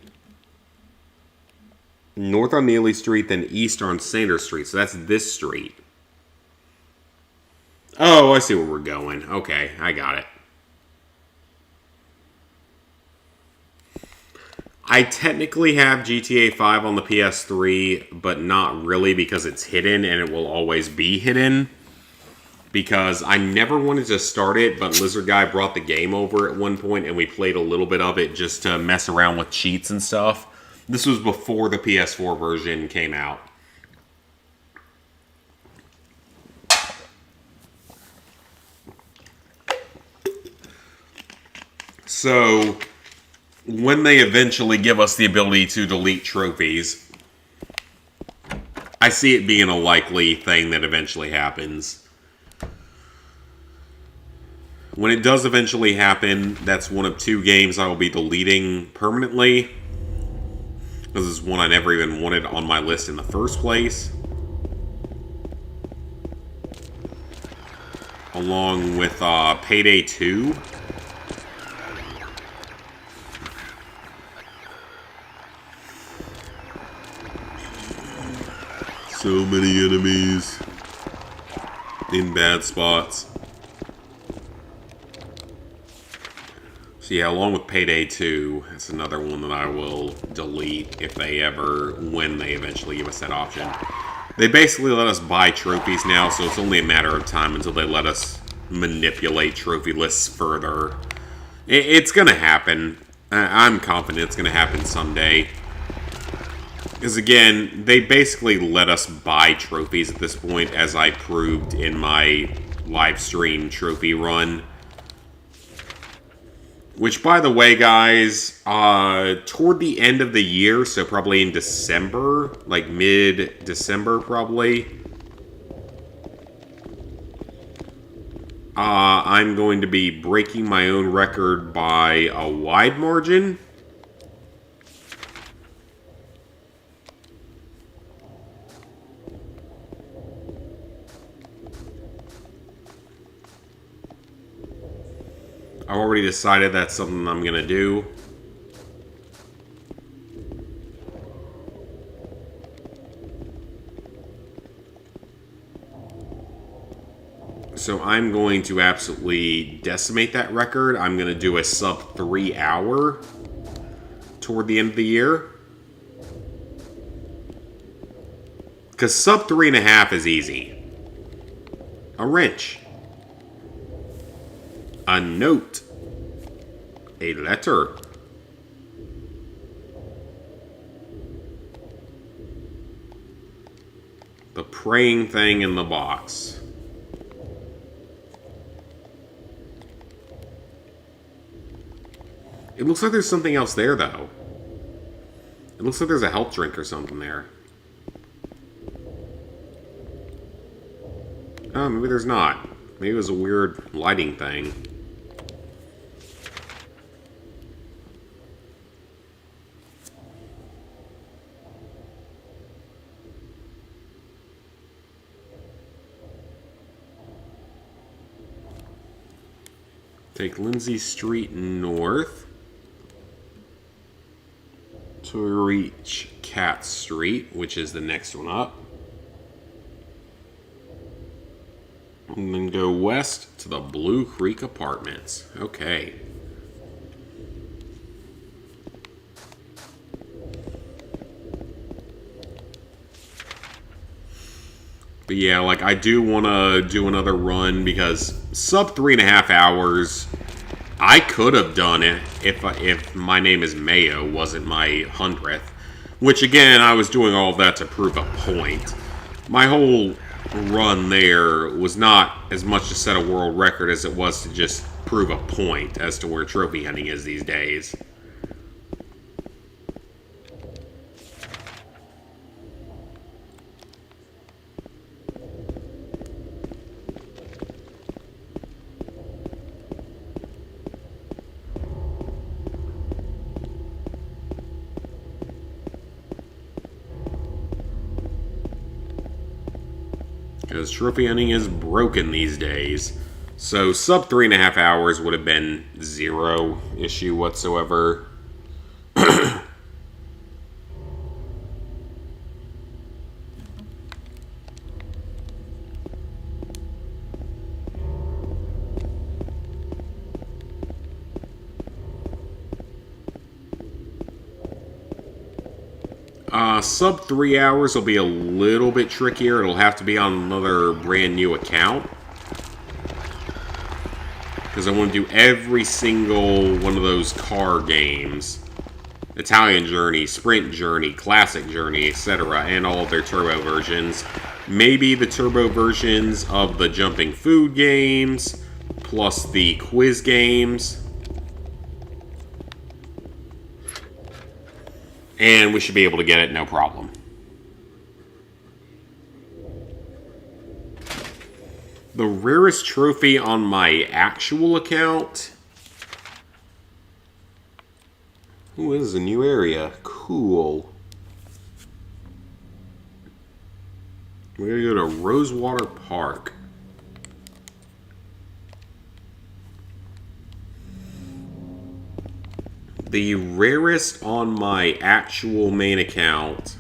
North on Neely Street, then east on Sanders Street. So that's this street. Oh, I see where we're going. Okay, I got it. I technically have GTA 5 on the PS3, but not really because it's hidden and it will always be hidden. Because I never wanted to start it, but Lizard Guy brought the game over at one point and we played a little bit of it just to mess around with cheats and stuff. This was before the PS4 version came out. So, when they eventually give us the ability to delete trophies, I see it being a likely thing that eventually happens. When it does eventually happen, that's one of 2 games I will be deleting permanently. This is one I never even wanted on my list in the first place. Along with Payday 2. So many enemies in bad spots. So yeah, along with Payday 2, that's another one that I will delete when they eventually give us that option. They basically let us buy trophies now, so it's only a matter of time until they let us manipulate trophy lists further. It's gonna happen. I'm confident it's gonna happen someday. Because again, they basically let us buy trophies at this point, as I proved in my live stream trophy run. Which, by the way, guys, toward the end of the year, so probably in December, like mid-December probably, I'm going to be breaking my own record by a wide margin. I've already decided that's something I'm going to do. So I'm going to absolutely decimate that record. I'm going to do a sub 3 hour toward the end of the year. Because sub 3.5 is easy. A wrench. A note. A letter. The praying thing in the box. It looks like there's something else there, though. It looks like there's a health drink or something there. Oh, maybe there's not. Maybe it was a weird lighting thing. Take Lindsay Street north to reach Cat Street, which is the next one up. And then go west to the Blue Creek Apartments. Okay. But yeah, like, I do want to do another run because sub 3.5 hours, I could have done it if My Name is Mayo wasn't my 100th. Which, again, I was doing all of that to prove a point. My whole run there was not as much to set a world record as it was to just prove a point as to where trophy hunting is these days. Because trophy hunting is broken these days. So sub 3.5 hours would have been zero issue whatsoever. Sub 3 hours will be a little bit trickier. It'll have to be on another brand new account. Because I want to do every single one of those car games. Italian Journey, Sprint Journey, Classic Journey, etc. And all of their turbo versions. Maybe the turbo versions of the jumping food games. Plus the quiz games. And we should be able to get it, no problem. The rarest trophy on my actual account. Ooh, this is a new area. Cool. We're going to go to Rosewater Park. The rarest on my actual main account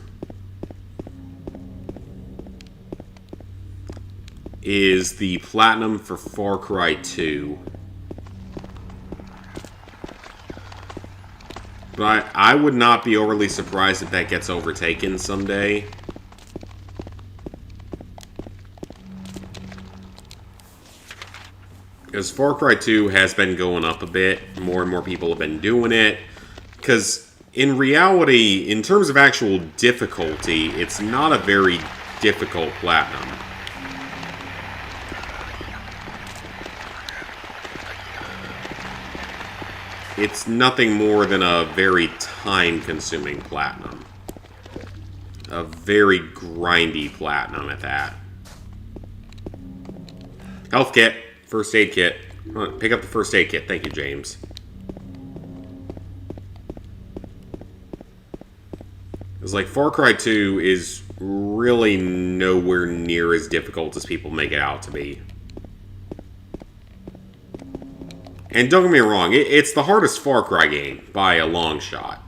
is the Platinum for Far Cry 2. But I would not be overly surprised if that gets overtaken someday. Because Far Cry 2 has been going up a bit. More and more people have been doing it. Because in reality, in terms of actual difficulty, it's not a very difficult platinum. it's nothing more than a very time-consuming platinum. A very grindy platinum at that. Health kit. First aid kit. Pick up the first aid kit. Thank you, James. It's like Far Cry 2 is really nowhere near as difficult as people make it out to be. And don't get me wrong, it's the hardest Far Cry game by a long shot.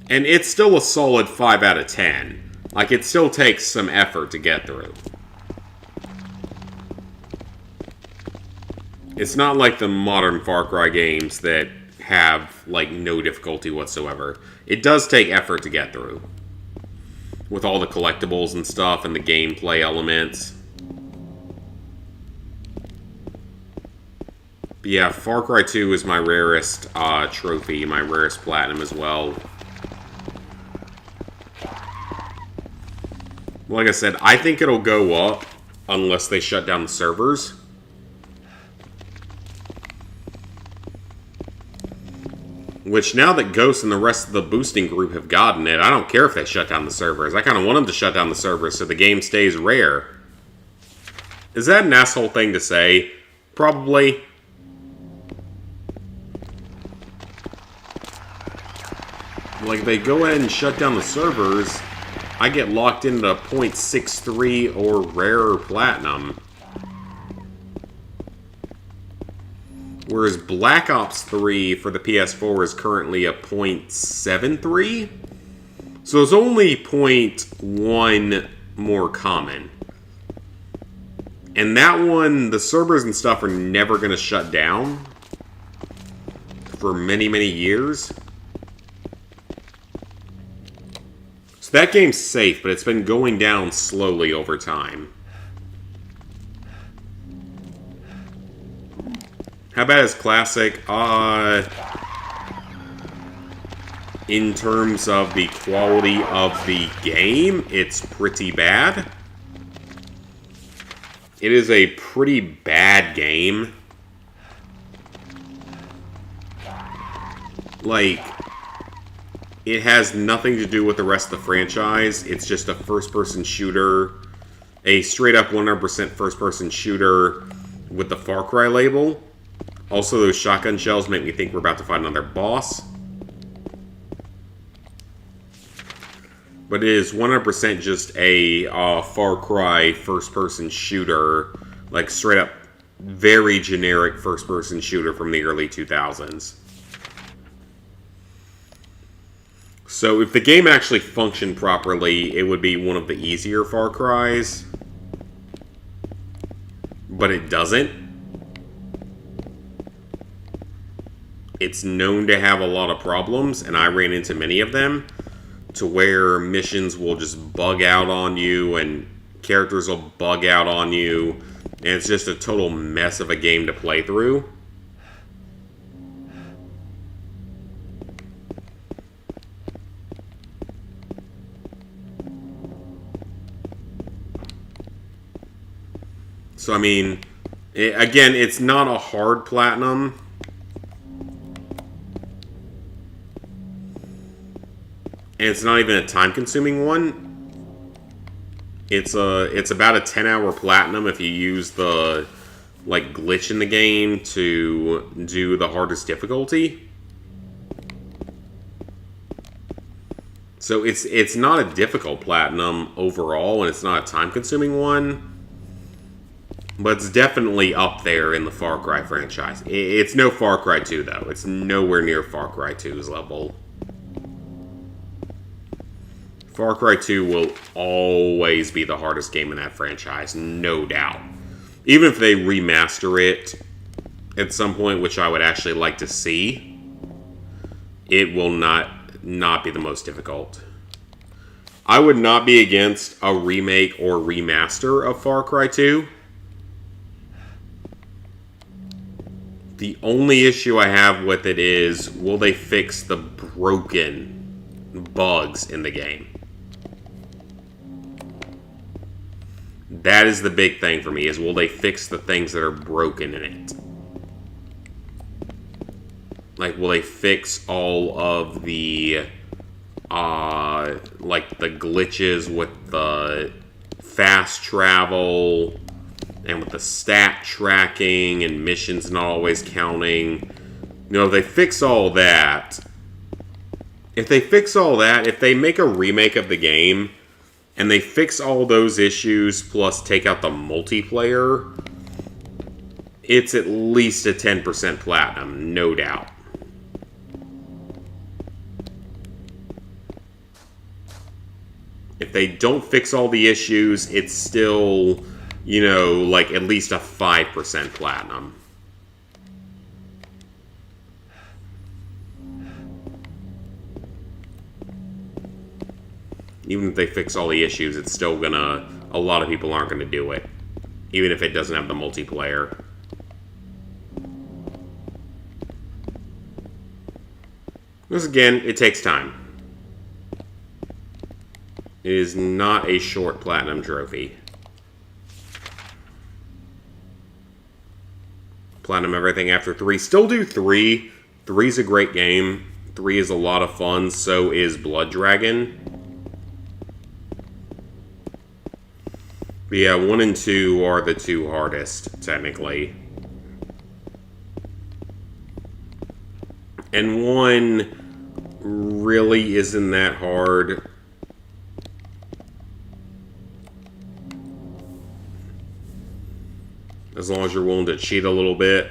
And it's still a solid 5 out of 10. Like, it still takes some effort to get through. It's not like the modern Far Cry games that have, like, no difficulty whatsoever. It does take effort to get through. With all the collectibles and stuff and the gameplay elements. But yeah, Far Cry 2 is my rarest trophy, my rarest platinum as well. Like I said, I think it'll go up unless they shut down the servers. Which, now that Ghost and the rest of the boosting group have gotten it, I don't care if they shut down the servers. I kind of want them to shut down the servers so the game stays rare. Is that an asshole thing to say? Probably. Like, they go ahead and shut down the servers, I get locked into 0.63 or rarer platinum. Whereas Black Ops 3 for the PS4 is currently a 0.73. So it's only 0.1 more common. And that one, the servers and stuff are never going to shut down for many, many years. So that game's safe, but it's been going down slowly over time. How bad is Classic? In terms of the quality of the game, it's pretty bad. It is a pretty bad game. Like, it has nothing to do with the rest of the franchise. It's just a first-person shooter. A straight-up 100% first-person shooter with the Far Cry label. Also, those shotgun shells make me think we're about to fight another boss. But it is 100% just a Far Cry first-person shooter. Like, straight-up, very generic first-person shooter from the early 2000s. So, if the game actually functioned properly, it would be one of the easier Far Cries. But it doesn't. It's known to have a lot of problems, and I ran into many of them, to where missions will just bug out on you, and characters will bug out on you, and it's just a total mess of a game to play through. So, I mean, again, it's not a hard platinum. And it's not even a time-consuming one. It's about a 10-hour platinum if you use the, like, glitch in the game to do the hardest difficulty. So it's not a difficult platinum overall, and it's not a time-consuming one. But it's definitely up there in the Far Cry franchise. It's no Far Cry 2, though. It's nowhere near Far Cry 2's level. Far Cry 2 will always be the hardest game in that franchise, no doubt. Even if they remaster it at some point, which I would actually like to see, it will not be the most difficult. I would not be against a remake or remaster of Far Cry 2. The only issue I have with it is, will they fix the broken bugs in the game? That is the big thing for me, is will they fix the things that are broken in it? Like, will they fix all of the, like, the glitches with the fast travel and with the stat tracking and missions not always counting? You know, if they fix all that, if they make a remake of the game and they fix all those issues plus take out the multiplayer, it's at least a 10% platinum, no doubt. If they don't fix all the issues, it's still, you know, like at least a 5% platinum. Even if they fix all the issues, it's still gonna... A lot of people aren't gonna do it. Even if it doesn't have the multiplayer. Because again, it takes time. It is not a short platinum trophy. Platinum everything after 3. Still do 3. 3's a great game. 3 is a lot of fun. So is Blood Dragon. But yeah, 1 and 2 are the 2 hardest, technically. And 1 really isn't that hard. As long as you're willing to cheat a little bit.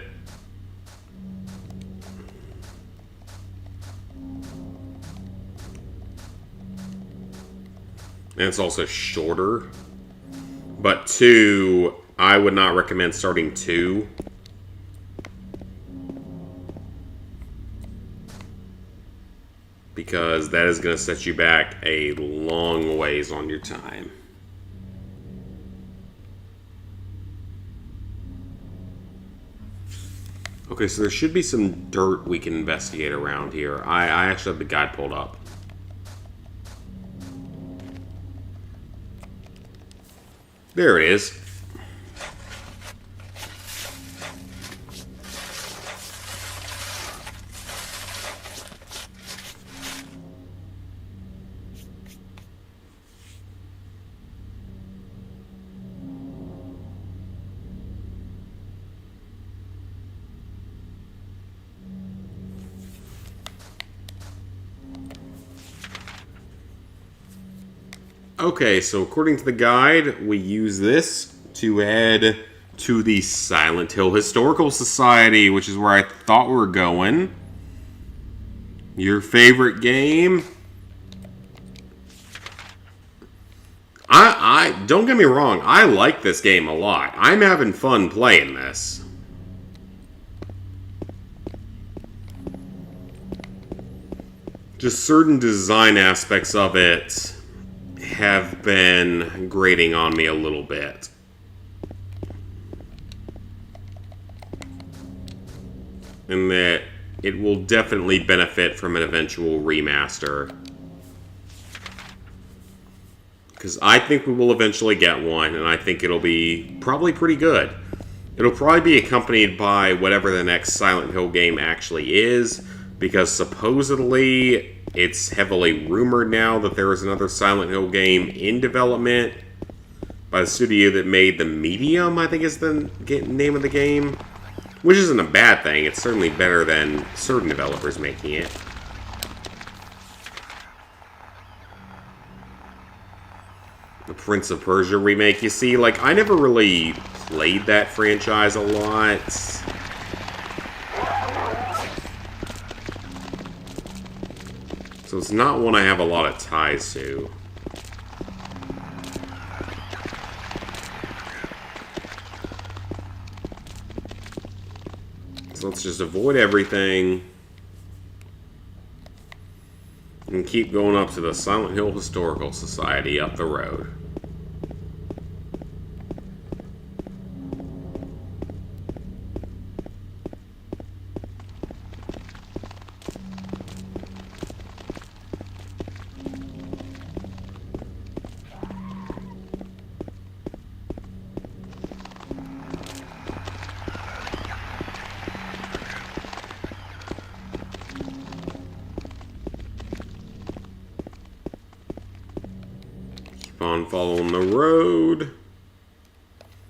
And it's also shorter. But 2, I would not recommend starting 2. Because that is going to set you back a long ways on your time. Okay, so there should be some dirt we can investigate around here. I actually have the guide pulled up. There it is. Okay, so according to the guide, we use this to head to the Silent Hill Historical Society, which is where I thought we were going. Your favorite game? I don't get me wrong, I like this game a lot. I'm having fun playing this. Just certain design aspects of it have been grating on me a little bit. And that it will definitely benefit from an eventual remaster. Because I think we will eventually get one, and I think it'll be probably pretty good. It'll probably be accompanied by whatever the next Silent Hill game actually is, because supposedly it's heavily rumored now that there is another Silent Hill game in development by the studio that made The Medium, I think is the name of the game. Which isn't a bad thing. It's certainly better than certain developers making it. The Prince of Persia remake, you see, like, I never really played that franchise a lot. So it's not one I have a lot of ties to. So let's just avoid everything. And keep going up to the Silent Hill Historical Society up the road. on following the road.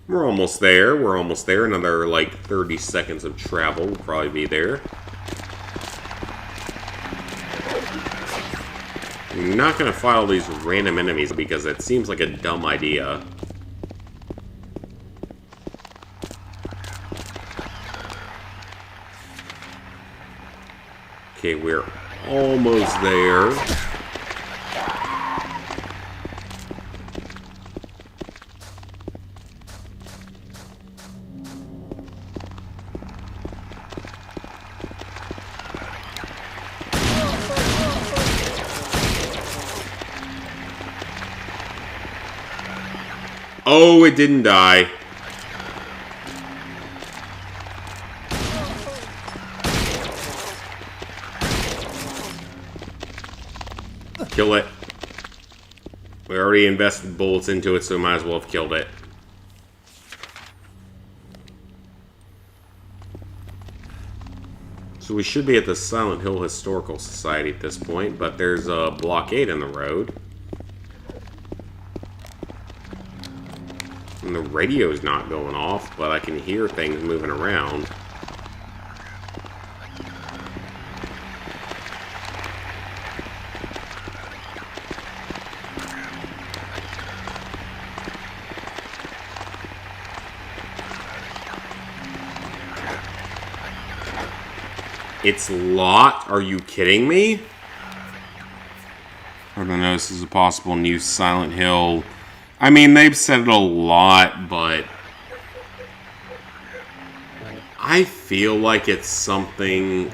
We're almost there. We're almost there. Another, like, 30 seconds of travel will probably be there. I'm not going to fight all these random enemies because it seems like a dumb idea. Okay, we're almost there. Oh, it didn't die. Kill it. We already invested bullets into it, so might as well have killed it. So we should be at the Silent Hill Historical Society at this point, but there's a blockade in the road. And the radio's not going off, but I can hear things moving around. It's locked? Are you kidding me? I don't know, this is a possible new Silent Hill. I mean, they've said it a lot, but I feel like it's something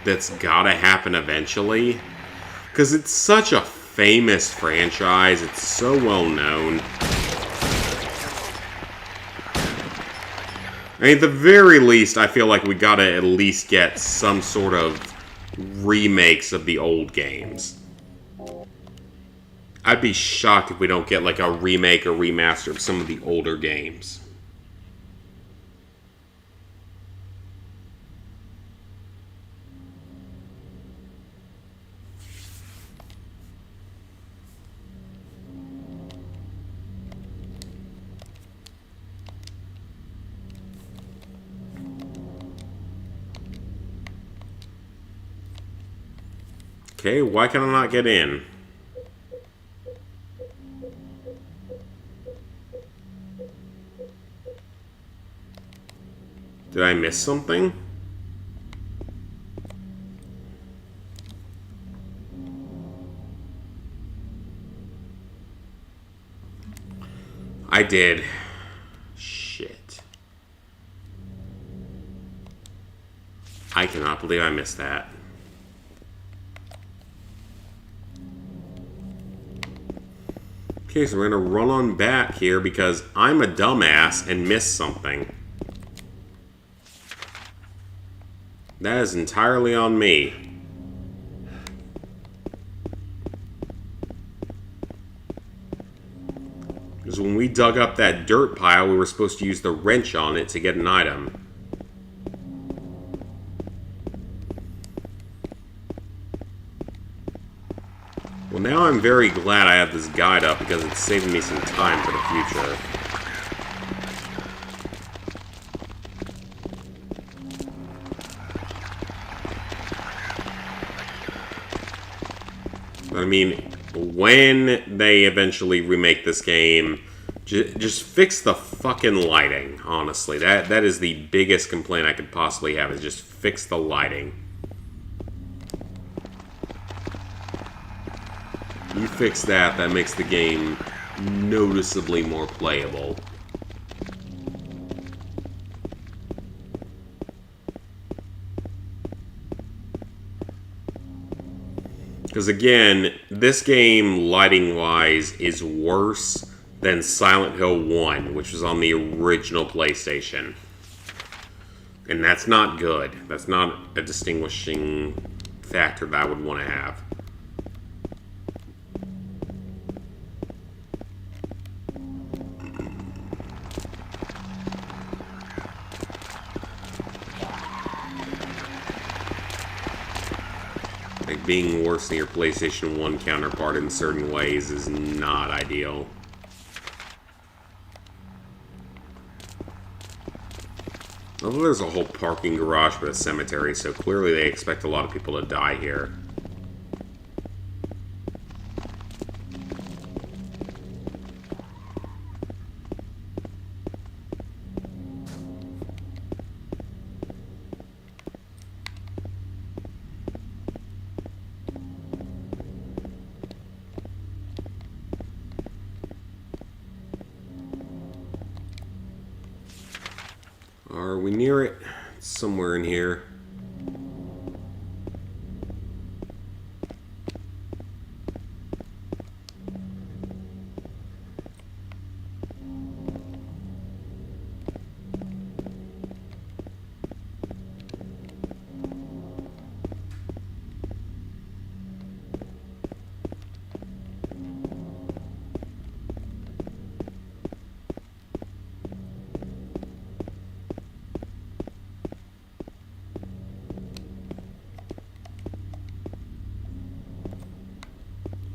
that's gotta happen eventually. Because it's such a famous franchise, it's so well known. I mean, at the very least, I feel like we gotta at least get some sort of remakes of the old games. I'd be shocked if we don't get like a remake or remaster of some of the older games. Okay, why can I not get in? Did I miss something? I did. Shit. I cannot believe I missed that. Okay, so we're gonna run on back here because I'm a dumbass and missed something. That is entirely on me. Because when we dug up that dirt pile, we were supposed to use the wrench on it to get an item. Well, now I'm very glad I have this guide up because it's saving me some time for the future. I mean, when they eventually remake this game, just fix the fucking lighting, honestly. That is the biggest complaint I could possibly have, is just fix the lighting. You fix that, that makes the game noticeably more playable. Because again, this game, lighting-wise, is worse than Silent Hill 1, which was on the original PlayStation. And that's not good. That's not a distinguishing factor that I would want to have. Like, being worse than your PlayStation 1 counterpart in certain ways is not ideal. Although there's a whole parking garage with a cemetery, so clearly they expect a lot of people to die here. Are we near it? It's somewhere in here.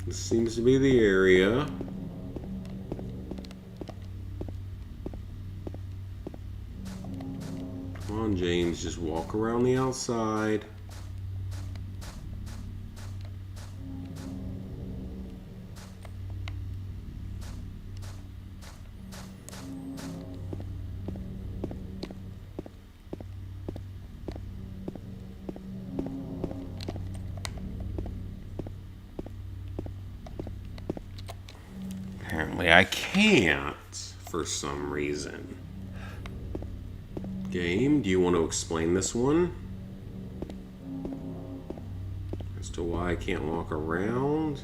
This seems to be the area. Come on, James, just walk around the outside. Apparently I can't, for some reason. Game, do you want to explain this one? As to why I can't walk around?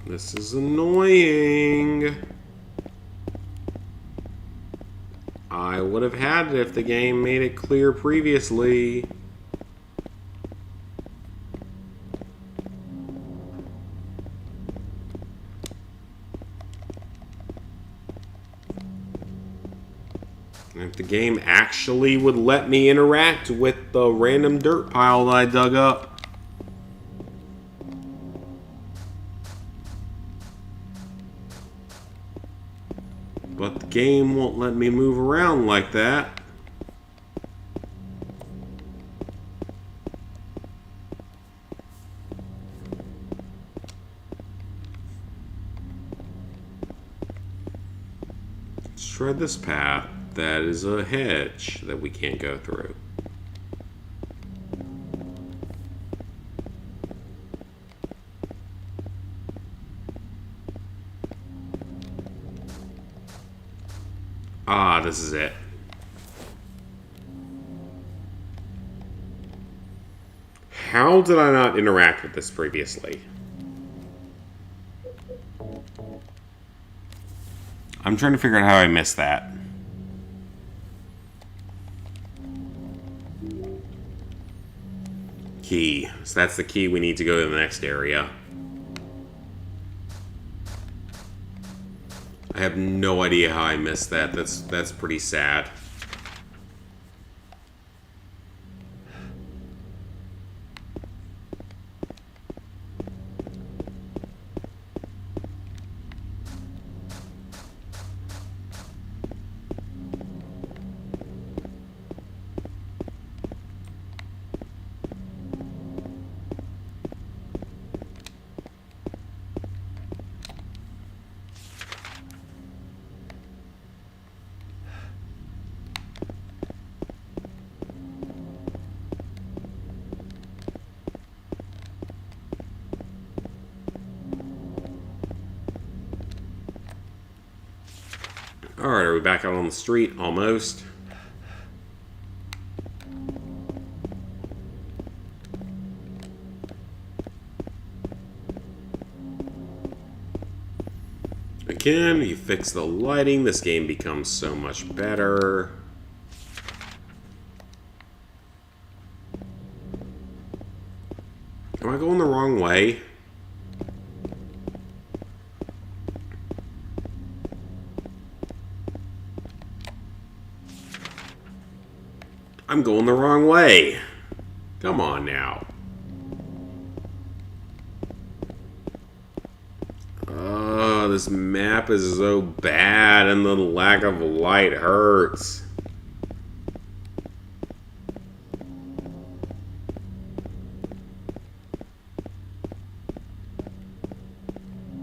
This is annoying. I would have had it if the game made it clear previously. And if the game actually would let me interact with the random dirt pile that I dug up. But the game won't let me move around like that. Let's try this path. That is a hedge that we can't go through. Ah, this is it. How did I not interact with this previously? I'm trying to figure out how I missed that. Key. So that's the key we need to go to the next area. I have no idea how I missed that. That's pretty sad. Alright, are we back out on the street? Almost. again. You fix the lighting. This game becomes so much better. Am I going the wrong way? I'm going the wrong way. Come on now. Oh, this map is so bad and the lack of light hurts.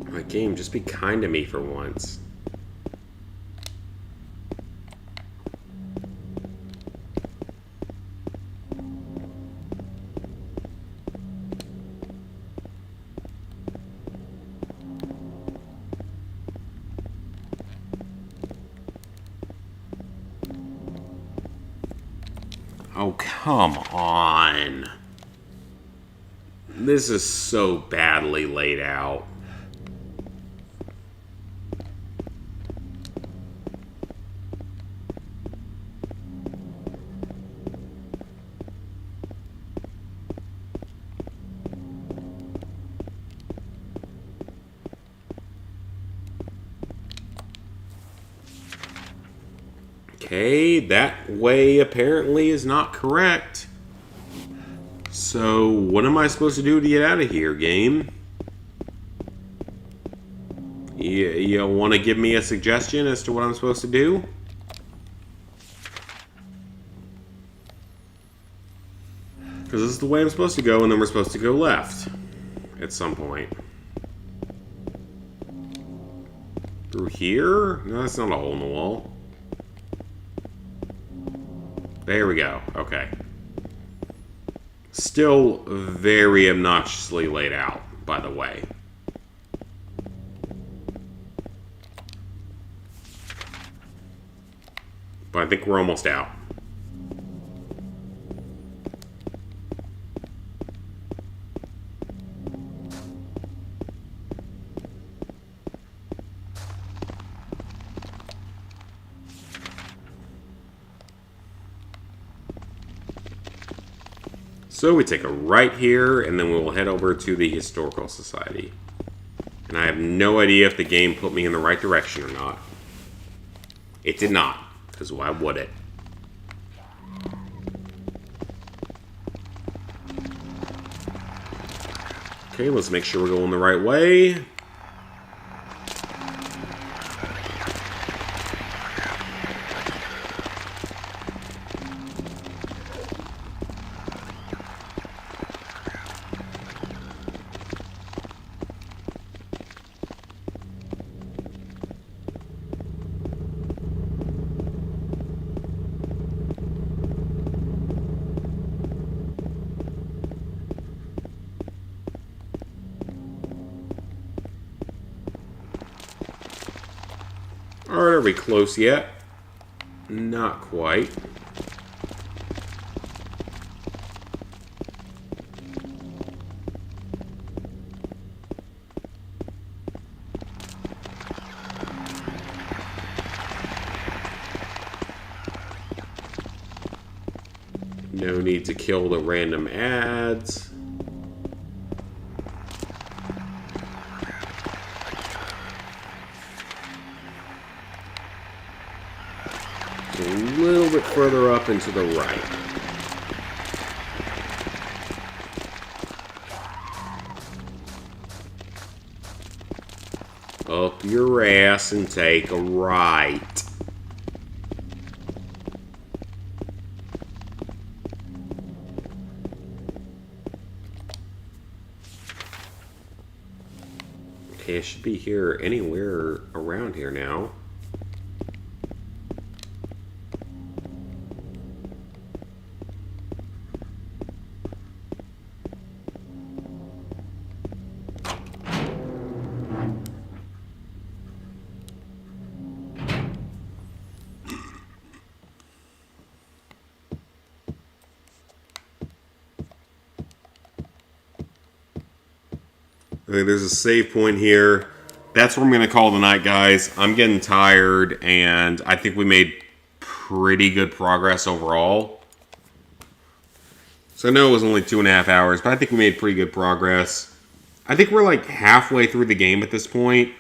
My game, just be kind to me for once. Oh, come on. This is so badly laid out. Okay, that way apparently is not correct. So, what am I supposed to do to get out of here, game? You want to give me a suggestion as to what I'm supposed to do? Because this is the way I'm supposed to go, and then we're supposed to go left at some point. Through here? No, that's not a hole in the wall. There we go. Okay. Still very obnoxiously laid out, by the way. But I think we're almost out. So we take a right here, and then we will head over to the Historical Society. And I have no idea if the game put me in the right direction or not. It did not, because why would it? Okay, let's make sure we're going the right way. Alright, are we close yet? Not quite. No need to kill the random ads. A little bit further up and to the right. Up your ass and take a right. Okay, I should be here anywhere around here now. I think there's a save point here. that's what I'm going to call the night, guys. I'm getting tired, and I think we made pretty good progress overall. So I know it was only 2.5 hours, but I think we made pretty good progress. I think we're like halfway through the game at this point.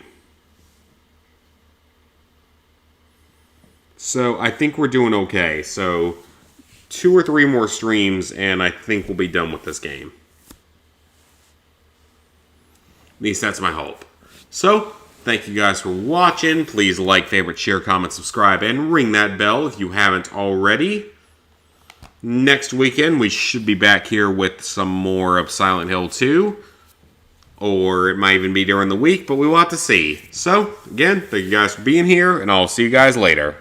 So I think we're doing okay. So 2 or 3 more streams, and I think we'll be done with this game. At least that's my hope. So, thank you guys for watching. Please like, favorite, share, comment, subscribe, and ring that bell if you haven't already. Next weekend, we should be back here with some more of Silent Hill 2. Or it might even be during the week, but we will have to see. So, again, thank you guys for being here, and I'll see you guys later.